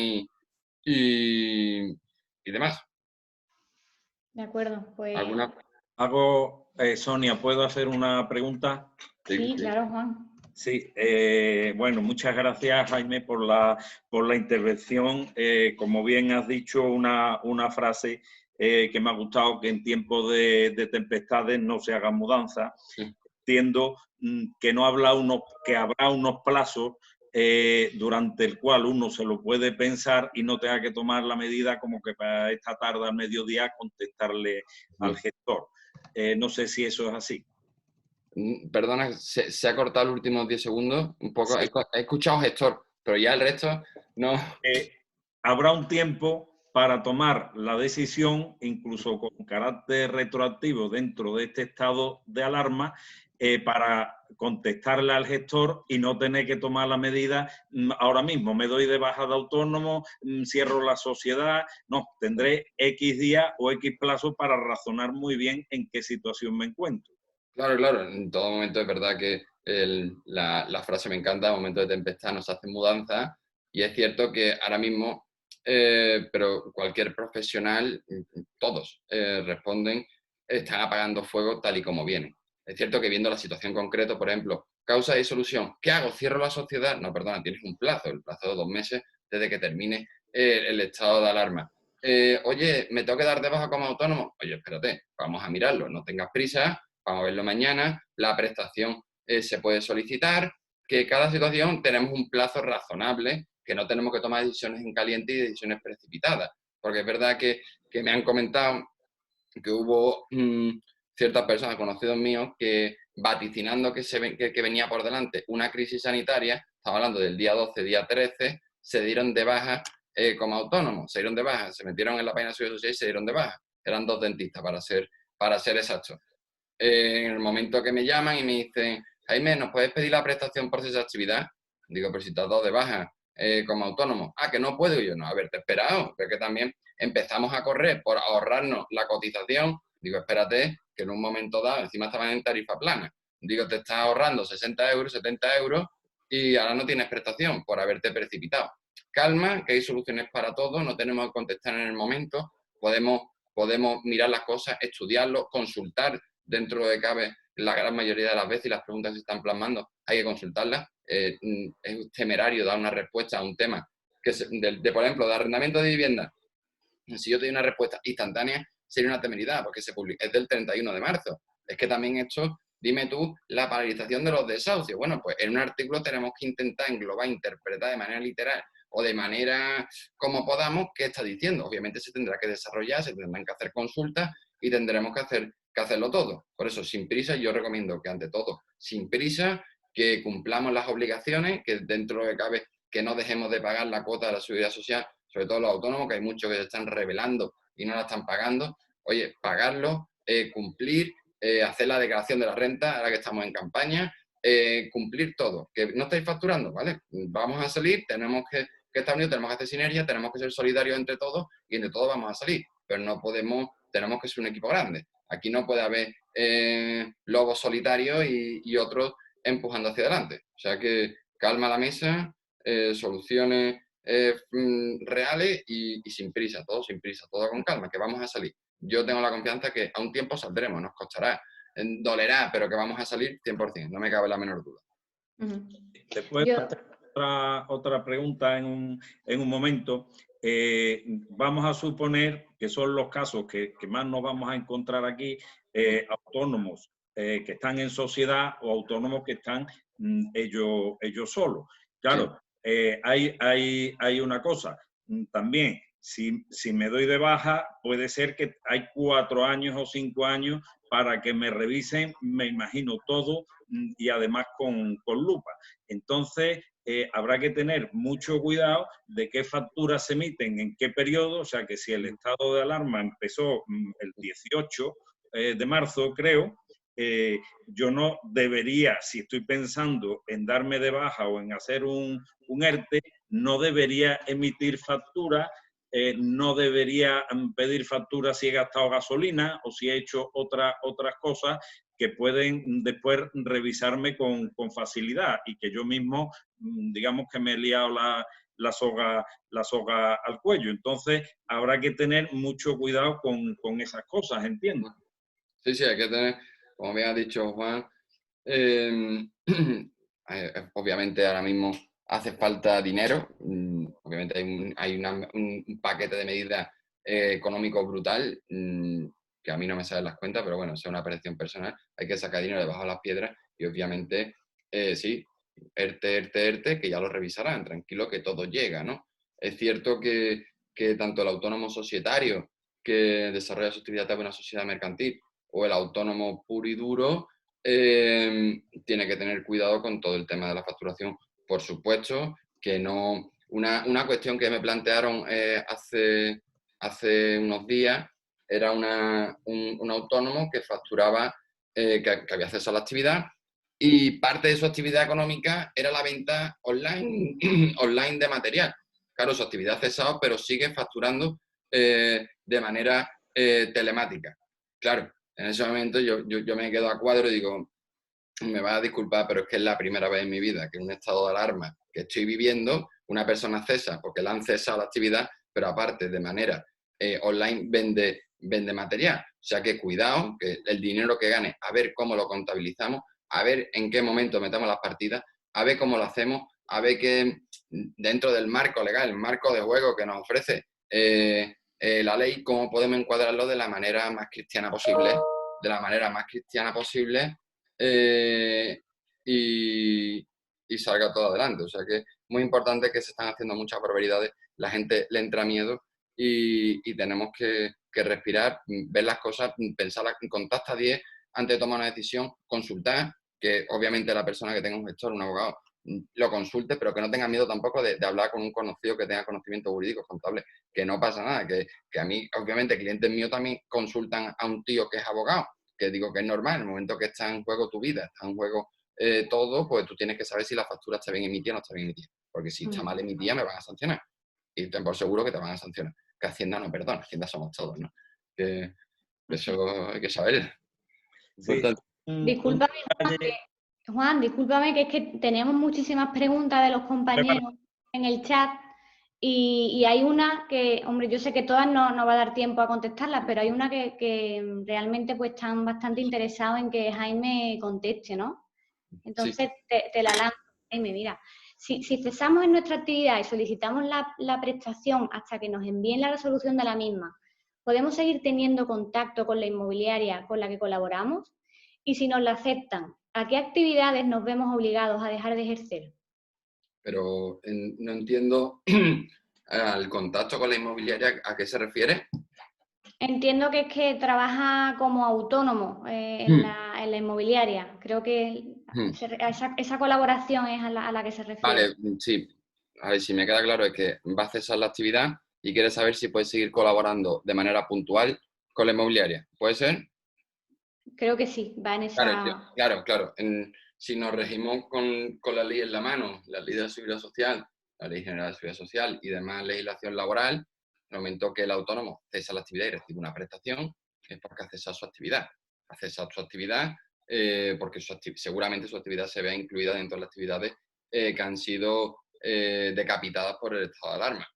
y demás. De acuerdo, pues... Sonia, ¿puedo hacer una pregunta? Sí, claro, Juan. Sí, bueno, muchas gracias, Jaime, por la intervención. Como bien has dicho, una frase que me ha gustado, que en tiempos de tempestades no se hagan mudanzas. Sí. Entiendo que habrá unos plazos durante el cual uno se lo puede pensar y no tenga que tomar la medida como que para esta tarde al mediodía contestarle al gestor. No sé si eso es así. Perdona, se ha cortado los últimos 10 segundos, un poco. Sí. He escuchado gestor, pero ya el resto no. Habrá un tiempo para tomar la decisión, incluso con carácter retroactivo dentro de este estado de alarma, para contestarle al gestor y no tener que tomar la medida ahora mismo. Me doy de baja de autónomo, cierro la sociedad. No, tendré X días o X plazos para razonar muy bien en qué situación me encuentro. Claro, en todo momento es verdad que la frase me encanta, en momento de tempestad nos hacen mudanza, y es cierto que ahora mismo, pero cualquier profesional, todos responden, están apagando fuego tal y como vienen. Es cierto que viendo la situación concreta, por ejemplo, causa y solución, ¿qué hago? ¿Cierro la sociedad? No, perdona, tienes un plazo, el plazo de 2 meses desde que termine el estado de alarma. Oye, ¿me tengo que dar de baja como autónomo? Oye, espérate, vamos a mirarlo, no tengas prisa, vamos a verlo mañana, la prestación se puede solicitar, que cada situación tenemos un plazo razonable, que no tenemos que tomar decisiones en caliente y decisiones precipitadas, porque es verdad que me han comentado que hubo ciertas personas, conocidos míos, que vaticinando que venía por delante una crisis sanitaria, estamos hablando del día 12, día 13, se dieron de baja como autónomos, se dieron de baja, se metieron en la página de Seguridad Social y se dieron de baja. Eran 2 dentistas, para ser exactos. En el momento que me llaman y me dicen, Jaime, ¿nos puedes pedir la prestación por cesa de actividad? Digo, pero si te has dado de baja como autónomo. Ah, que no puedo. Y yo, no, haberte esperado, pero que también empezamos a correr por ahorrarnos la cotización. Digo, espérate, que en un momento dado, encima estaban en tarifa plana. Digo, te estás ahorrando 60 euros, 70 euros y ahora no tienes prestación por haberte precipitado. Calma, que hay soluciones para todo, no tenemos que contestar en el momento, podemos mirar las cosas, estudiarlo, consultar. Dentro de cabe, la gran mayoría de las veces, y las preguntas que se están plasmando, hay que consultarlas. Es temerario dar una respuesta a un tema que por ejemplo, de arrendamiento de vivienda. Si yo te doy una respuesta instantánea, sería una temeridad, porque es del 31 de marzo. Es que también esto, dime tú, la paralización de los desahucios. Bueno, pues en un artículo tenemos que intentar englobar, interpretar de manera literal o de manera como podamos qué está diciendo. Obviamente se tendrá que desarrollar, se tendrán que hacer consultas y tendremos que hacerlo todo. Por eso, sin prisa, yo recomiendo que ante todo, sin prisa, que cumplamos las obligaciones, que dentro de cabe, que no dejemos de pagar la cuota de la seguridad social, sobre todo los autónomos, que hay muchos que se están rebelando y no la están pagando. Oye, pagarlo, cumplir, hacer la declaración de la renta, ahora que estamos en campaña, cumplir todo. Que no estáis facturando, ¿vale? Vamos a salir, tenemos que estar unidos, tenemos que hacer sinergia, tenemos que ser solidarios entre todos y entre todos vamos a salir. Pero no podemos, tenemos que ser un equipo grande. Aquí no puede haber lobos solitarios y otros empujando hacia adelante. O sea que calma la mesa, soluciones reales y sin prisa, todo con calma, que vamos a salir. Yo tengo la confianza que a un tiempo saldremos, nos costará, dolerá, pero que vamos a salir 100%, no me cabe la menor duda. Después, otra pregunta en un momento. Vamos a suponer que son los casos que más nos vamos a encontrar aquí, autónomos que están en sociedad o autónomos que están ellos solos. Claro, hay una cosa también. Si me doy de baja, puede ser que hay 4 años o 5 años para que me revisen, me imagino, todo y además con lupa. Entonces, habrá que tener mucho cuidado de qué facturas se emiten, en qué periodo, o sea que si el estado de alarma empezó el 18 de marzo, creo, yo no debería, si estoy pensando en darme de baja o en hacer un ERTE, no debería emitir factura, no debería pedir factura si he gastado gasolina o si he hecho otras cosas que pueden después revisarme con facilidad y que yo mismo, digamos que me he liado la soga al cuello. Entonces, habrá que tener mucho cuidado con esas cosas, ¿entiendes? Sí, hay que tener, como bien ha dicho Juan, obviamente ahora mismo hace falta dinero, obviamente hay un paquete de medidas económico brutal, que a mí no me salen las cuentas, pero bueno, es una percepción personal, hay que sacar dinero debajo de las piedras y obviamente, sí, ERTE, que ya lo revisarán, tranquilo que todo llega, ¿no? Es cierto que tanto el autónomo societario que desarrolla su actividad en una sociedad mercantil o el autónomo puro y duro, tiene que tener cuidado con todo el tema de la facturación. Por supuesto que no... Una cuestión que me plantearon hace unos días era un autónomo que facturaba, que había acceso a la actividad y parte de su actividad económica era la venta online, online de material. Claro, su actividad ha cesado, pero sigue facturando de manera telemática. Claro, en ese momento yo me quedo a cuadro y digo, me vas a disculpar, pero es que es la primera vez en mi vida que en un estado de alarma que estoy viviendo, una persona cesa porque le han cesado la actividad, pero aparte de manera online vende material. O sea que cuidado, que el dinero que gane, a ver cómo lo contabilizamos, a ver en qué momento metemos las partidas, a ver cómo lo hacemos, a ver que dentro del marco legal, el marco de juego que nos ofrece la ley, cómo podemos encuadrarlo de la manera más cristiana posible, y salga todo adelante. O sea que es muy importante, que se están haciendo muchas barbaridades, la gente le entra miedo y tenemos que respirar, ver las cosas, pensarlas, contacta 10 antes de tomar una decisión, consultar, que obviamente la persona que tenga un gestor, un abogado, lo consulte, pero que no tenga miedo tampoco de hablar con un conocido que tenga conocimiento jurídico, contable, que no pasa nada, que a mí, obviamente, clientes míos también consultan a un tío que es abogado, que digo que es normal, en el momento que está en juego tu vida, está en juego todo, pues tú tienes que saber si la factura está bien emitida o no está bien emitida, porque si está mal emitida me van a sancionar, y ten por seguro que te van a sancionar, que Hacienda no perdona, Hacienda somos todos, ¿no? Que eso hay que saber. Sí. Discúlpame, Juan, discúlpame, que es que teníamos muchísimas preguntas de los compañeros en el chat y hay una que, hombre, yo sé que todas no va a dar tiempo a contestarlas, pero hay una que realmente pues están bastante interesados en que Jaime conteste, ¿no? Entonces te la lanzo, Jaime, mira. Si cesamos en nuestra actividad y solicitamos la prestación hasta que nos envíen la resolución de la misma, ¿podemos seguir teniendo contacto con la inmobiliaria con la que colaboramos? Y si nos la aceptan, ¿a qué actividades nos vemos obligados a dejar de ejercer? Pero no entiendo al contacto con la inmobiliaria, ¿a qué se refiere? Entiendo que es que trabaja como autónomo en la inmobiliaria. Creo que esa colaboración es a la que se refiere. Vale, sí. A ver, si me queda claro es que va a cesar la actividad y quiere saber si puede seguir colaborando de manera puntual con la inmobiliaria. ¿Puede ser? Creo que sí, va en esa... Claro. Si nos regimos con la ley en la mano, la ley de la seguridad social, la ley general de la seguridad social y demás legislación laboral, en el momento que el autónomo cesa la actividad y recibe una prestación, es porque ha cesado su actividad. Ha cesado su actividad porque seguramente su actividad se vea incluida dentro de las actividades que han sido decapitadas por el estado de alarma.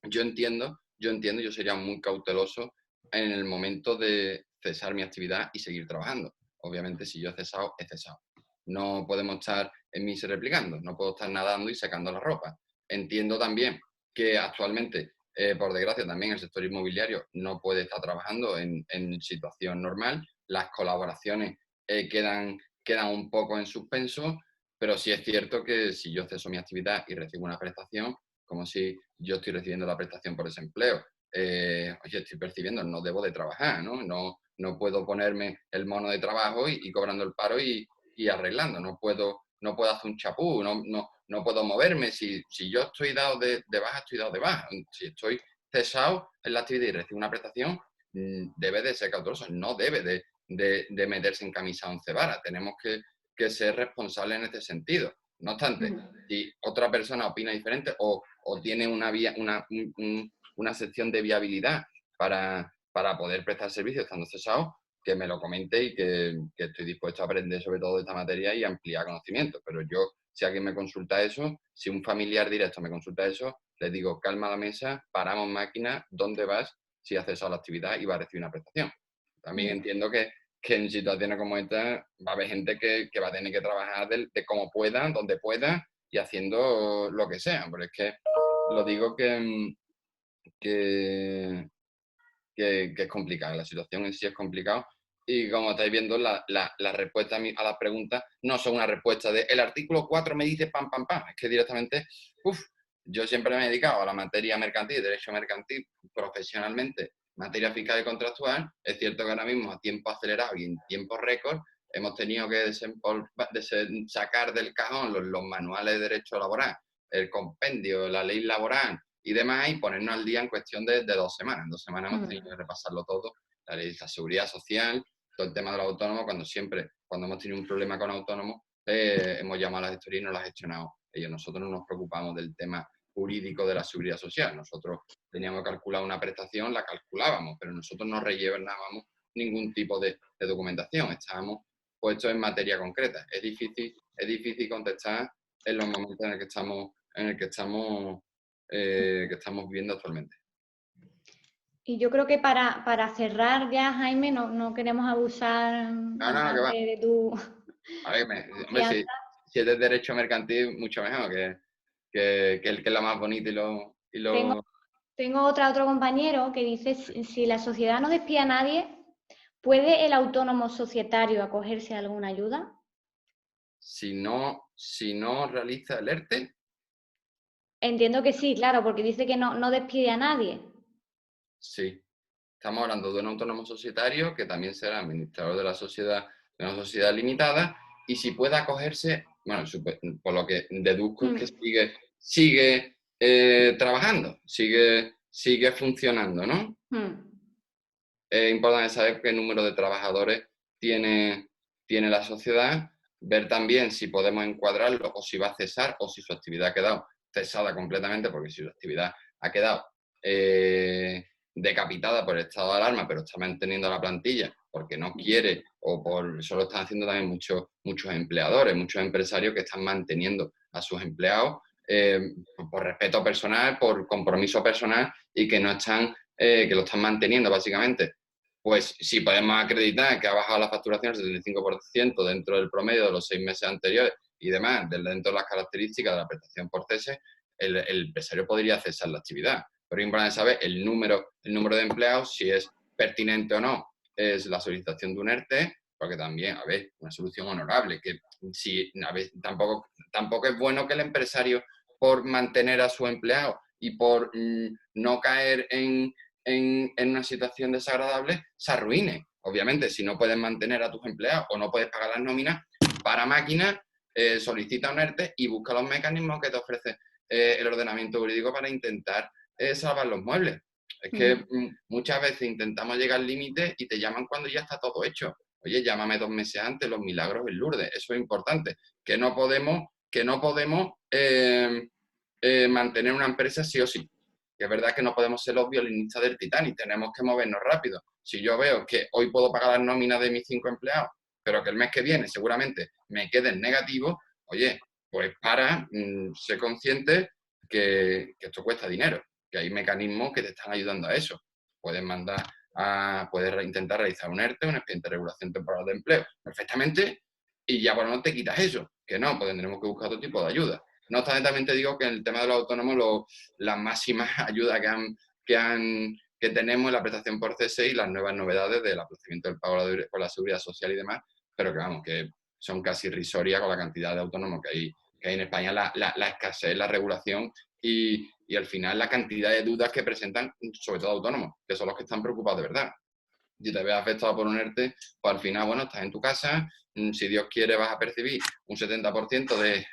Yo entiendo, yo sería muy cauteloso en el momento de cesar mi actividad y seguir trabajando. Obviamente, si yo he cesado, he cesado. No podemos estar en mí replicando, no puedo estar nadando y secando la ropa. Entiendo también que actualmente, por desgracia, también el sector inmobiliario no puede estar trabajando en situación normal. Las colaboraciones quedan un poco en suspenso, pero sí es cierto que si yo ceso mi actividad y recibo una prestación, como si yo estoy recibiendo la prestación por desempleo, oye, estoy percibiendo, no debo de trabajar, ¿no? No puedo ponerme el mono de trabajo y cobrando el paro y arreglando, no puedo hacer un chapú, no puedo moverme, si yo estoy dado de baja, estoy dado de baja, si estoy cesado en la actividad y recibo una prestación, debe de ser cauteloso, no debe de meterse en camisa 11 varas, tenemos que ser responsables en este sentido. No obstante, si otra persona opina diferente o tiene una sección de viabilidad para poder prestar servicios estando cesado, que me lo comente y que estoy dispuesto a aprender sobre todo de esta materia y ampliar conocimientos. Pero yo, si alguien me consulta eso, si un familiar directo me consulta eso, les digo, calma la mesa, paramos máquina, ¿dónde vas? Si has cesado la actividad y va a recibir una prestación. También entiendo que en situaciones como esta va a haber gente que va a tener que trabajar de como pueda, donde pueda y haciendo lo que sea. Pero es que lo digo que es complicada, la situación en sí es complicada. Y como estáis viendo, la respuesta a la pregunta no son una respuesta de el artículo 4 me dice pam, pam, pam. Es que directamente, yo siempre me he dedicado a la materia mercantil, derecho mercantil, profesionalmente, materia fiscal y contractual. Es cierto que ahora mismo a tiempo acelerado y en tiempo récord hemos tenido que sacar del cajón los manuales de derecho laboral, el compendio, la ley laboral y demás, y ponernos al día en cuestión de 2 semanas. En 2 semanas hemos tenido que repasarlo todo, la ley de la seguridad social, todo el tema del autónomo, cuando hemos tenido un problema con autónomos, hemos llamado a la gestoría y no la ha gestionado ellos. Nosotros no nos preocupamos del tema jurídico de la seguridad social. Nosotros teníamos que calcular una prestación, la calculábamos, pero nosotros no rellenábamos ningún tipo de documentación. Estábamos puestos en materia concreta. Es difícil contestar en los momentos en el que estamos viviendo actualmente. Y yo creo que para cerrar ya, Jaime, no queremos abusar de tu... A ver, hombre, si es de derecho mercantil, mucho mejor, que es lo más bonito y lo... Tengo otro compañero que dice, si la sociedad no despide a nadie, ¿puede el autónomo societario acogerse a alguna ayuda? Si no realiza el ERTE. Entiendo que sí, claro, porque dice que no despide a nadie. Sí. Estamos hablando de un autónomo societario que también será administrador de una sociedad limitada, y si puede acogerse, bueno, por lo que deduzco es que sigue trabajando, sigue funcionando, ¿no? Es importante saber qué número de trabajadores tiene la sociedad, ver también si podemos encuadrarlo o si va a cesar o si su actividad ha quedado cesada completamente, porque si su actividad ha quedado decapitada por el estado de alarma, pero está manteniendo la plantilla porque no quiere, o eso lo están haciendo también muchos empleadores, muchos empresarios que están manteniendo a sus empleados por respeto personal, por compromiso personal, y que no están, que lo están manteniendo básicamente. Pues si podemos acreditar que ha bajado la facturación el 75% dentro del promedio de los 6 meses anteriores y demás, dentro de las características de la prestación por cese, el empresario podría cesar la actividad. Pero es importante saber el número de empleados, si es pertinente o no, es la solicitación de un ERTE, porque también, a ver, una solución honorable, que si, a ver, tampoco es bueno que el empresario, por mantener a su empleado y por no caer en una situación desagradable, se arruine. Obviamente, si no puedes mantener a tus empleados o no puedes pagar las nóminas, para máquina, solicita un ERTE y busca los mecanismos que te ofrece el ordenamiento jurídico para intentar salvar los muebles. Es que muchas veces intentamos llegar al límite y te llaman cuando ya está todo hecho. Oye, llámame 2 meses antes, los milagros en Lourdes. Eso es importante. Que no podemos mantener una empresa sí o sí. Que es verdad que no podemos ser los violinistas del Titanic, tenemos que movernos rápido. Si yo veo que hoy puedo pagar las nóminas de mis 5 empleados, pero que el mes que viene seguramente me queden negativos, oye, Pues para ser consciente que esto cuesta dinero, que hay mecanismos que te están ayudando a eso. Puedes puedes intentar realizar un ERTE, un expediente de regulación temporal de empleo, perfectamente, y ya por lo menos te quitas eso. Que no, pues tendremos que buscar otro tipo de ayuda. No obstante, también te digo que en el tema de los autónomos, las máximas ayudas que tenemos en la prestación por CSI y las nuevas novedades del aplazamiento del pago por la seguridad social y demás, pero que vamos, que son casi irrisorias con la cantidad de autónomos que hay en España, la escasez, la regulación y al final la cantidad de dudas que presentan, sobre todo autónomos, que son los que están preocupados de verdad. Si te ves afectado por un ERTE, pues al final, bueno, estás en tu casa, si Dios quiere vas a percibir un 70%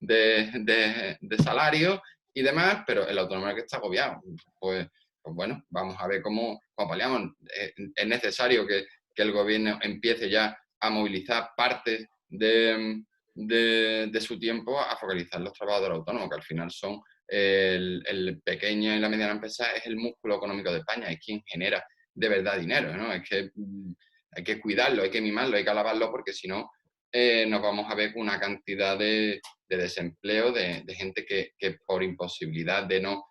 de salario y demás, pero el autónomo es el que está agobiado. Pues bueno, vamos a ver cómo paliamos. Es necesario que el gobierno empiece ya a movilizar parte de su tiempo a focalizar los trabajadores autónomos, que al final son el pequeño y la mediana empresa, es el músculo económico de España, es quien genera de verdad dinero, ¿no? Es que hay que cuidarlo, hay que mimarlo, hay que alabarlo, porque si no nos vamos a ver con una cantidad de desempleo, de gente que por imposibilidad no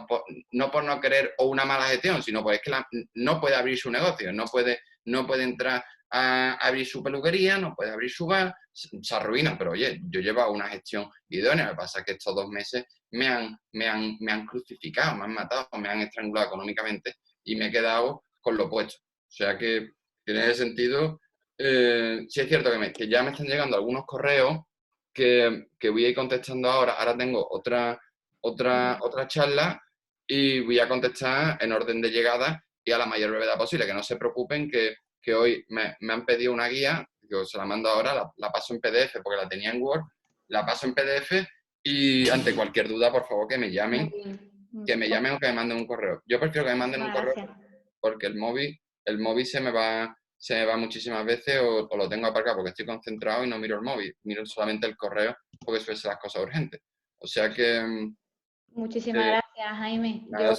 por no querer o una mala gestión, sino porque es que no puede abrir su negocio, no puede entrar a abrir su peluquería, no puede abrir su bar, se arruina. Pero oye, yo llevo una gestión idónea, lo que pasa es que estos 2 meses me han crucificado, me han matado, me han estrangulado económicamente y me he quedado con lo opuesto. O sea que en ese sentido, sí es cierto que ya me están llegando algunos correos que voy a ir contestando ahora. Ahora tengo otra charla y voy a contestar en orden de llegada y a la mayor brevedad posible. Que no se preocupen que hoy me han pedido una guía, que os la mando ahora, la paso en PDF porque la tenía en Word, la paso en PDF y ante cualquier duda, por favor, que me llamen o que me manden un correo. Yo prefiero que me manden un correo porque el móvil se me va muchísimas veces o lo tengo aparcado porque estoy concentrado y no miro el móvil, miro solamente el correo porque suelen ser las cosas urgentes. O sea que... Muchísimas gracias, Jaime. Nada,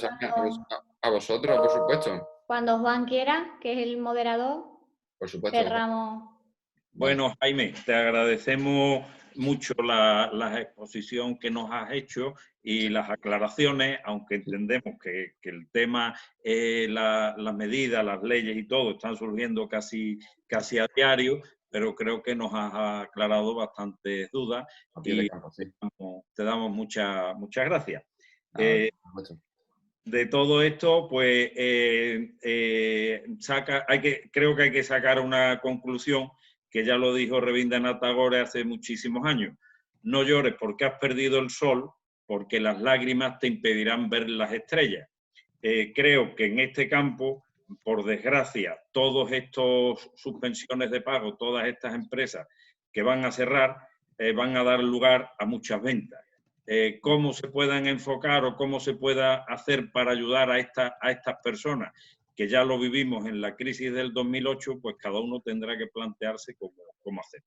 a vosotros, por supuesto. Cuando Juan quiera, que es el moderador, por supuesto, cerramos. Bueno, Jaime, te agradecemos mucho la exposición que nos has hecho y las aclaraciones, aunque entendemos que el tema, las medidas, las leyes y todo están surgiendo casi a diario, pero creo que nos has aclarado bastantes dudas y te damos muchas gracias. De todo esto, pues creo que hay que sacar una conclusión que ya lo dijo Rabindranath Tagore hace muchísimos años. No llores porque has perdido el sol, porque las lágrimas te impedirán ver las estrellas. Creo que en este campo, por desgracia, todas estas suspensiones de pago, todas estas empresas que van a cerrar, van a dar lugar a muchas ventas. Cómo se puedan enfocar o cómo se pueda hacer para ayudar a estas personas, que ya lo vivimos en la crisis del 2008, pues cada uno tendrá que plantearse cómo hacer.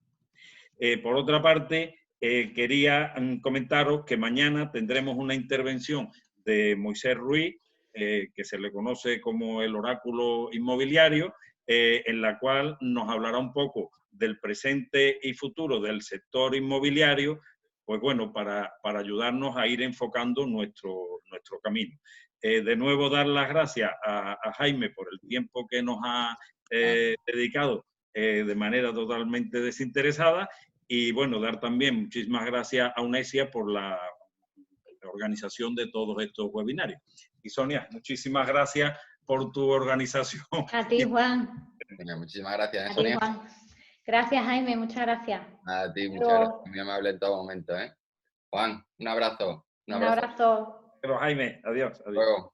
Por otra parte, quería comentaros que mañana tendremos una intervención de Moisés Ruiz, que se le conoce como el oráculo inmobiliario, en la cual nos hablará un poco del presente y futuro del sector inmobiliario, pues bueno, para ayudarnos a ir enfocando nuestro camino. De nuevo, dar las gracias a Jaime por el tiempo que nos ha dedicado de manera totalmente desinteresada y, bueno, dar también muchísimas gracias a Unesia por la organización de todos estos webinarios. Y Sonia, muchísimas gracias por tu organización. A ti, Juan. Muchísimas gracias, a Sonia. ti, Juan. Gracias, Jaime, muchas gracias. A ti, muchas gracias. Muy amable en todo momento, ¿eh? Juan, un abrazo. Un abrazo. Pero Jaime, adiós. Luego.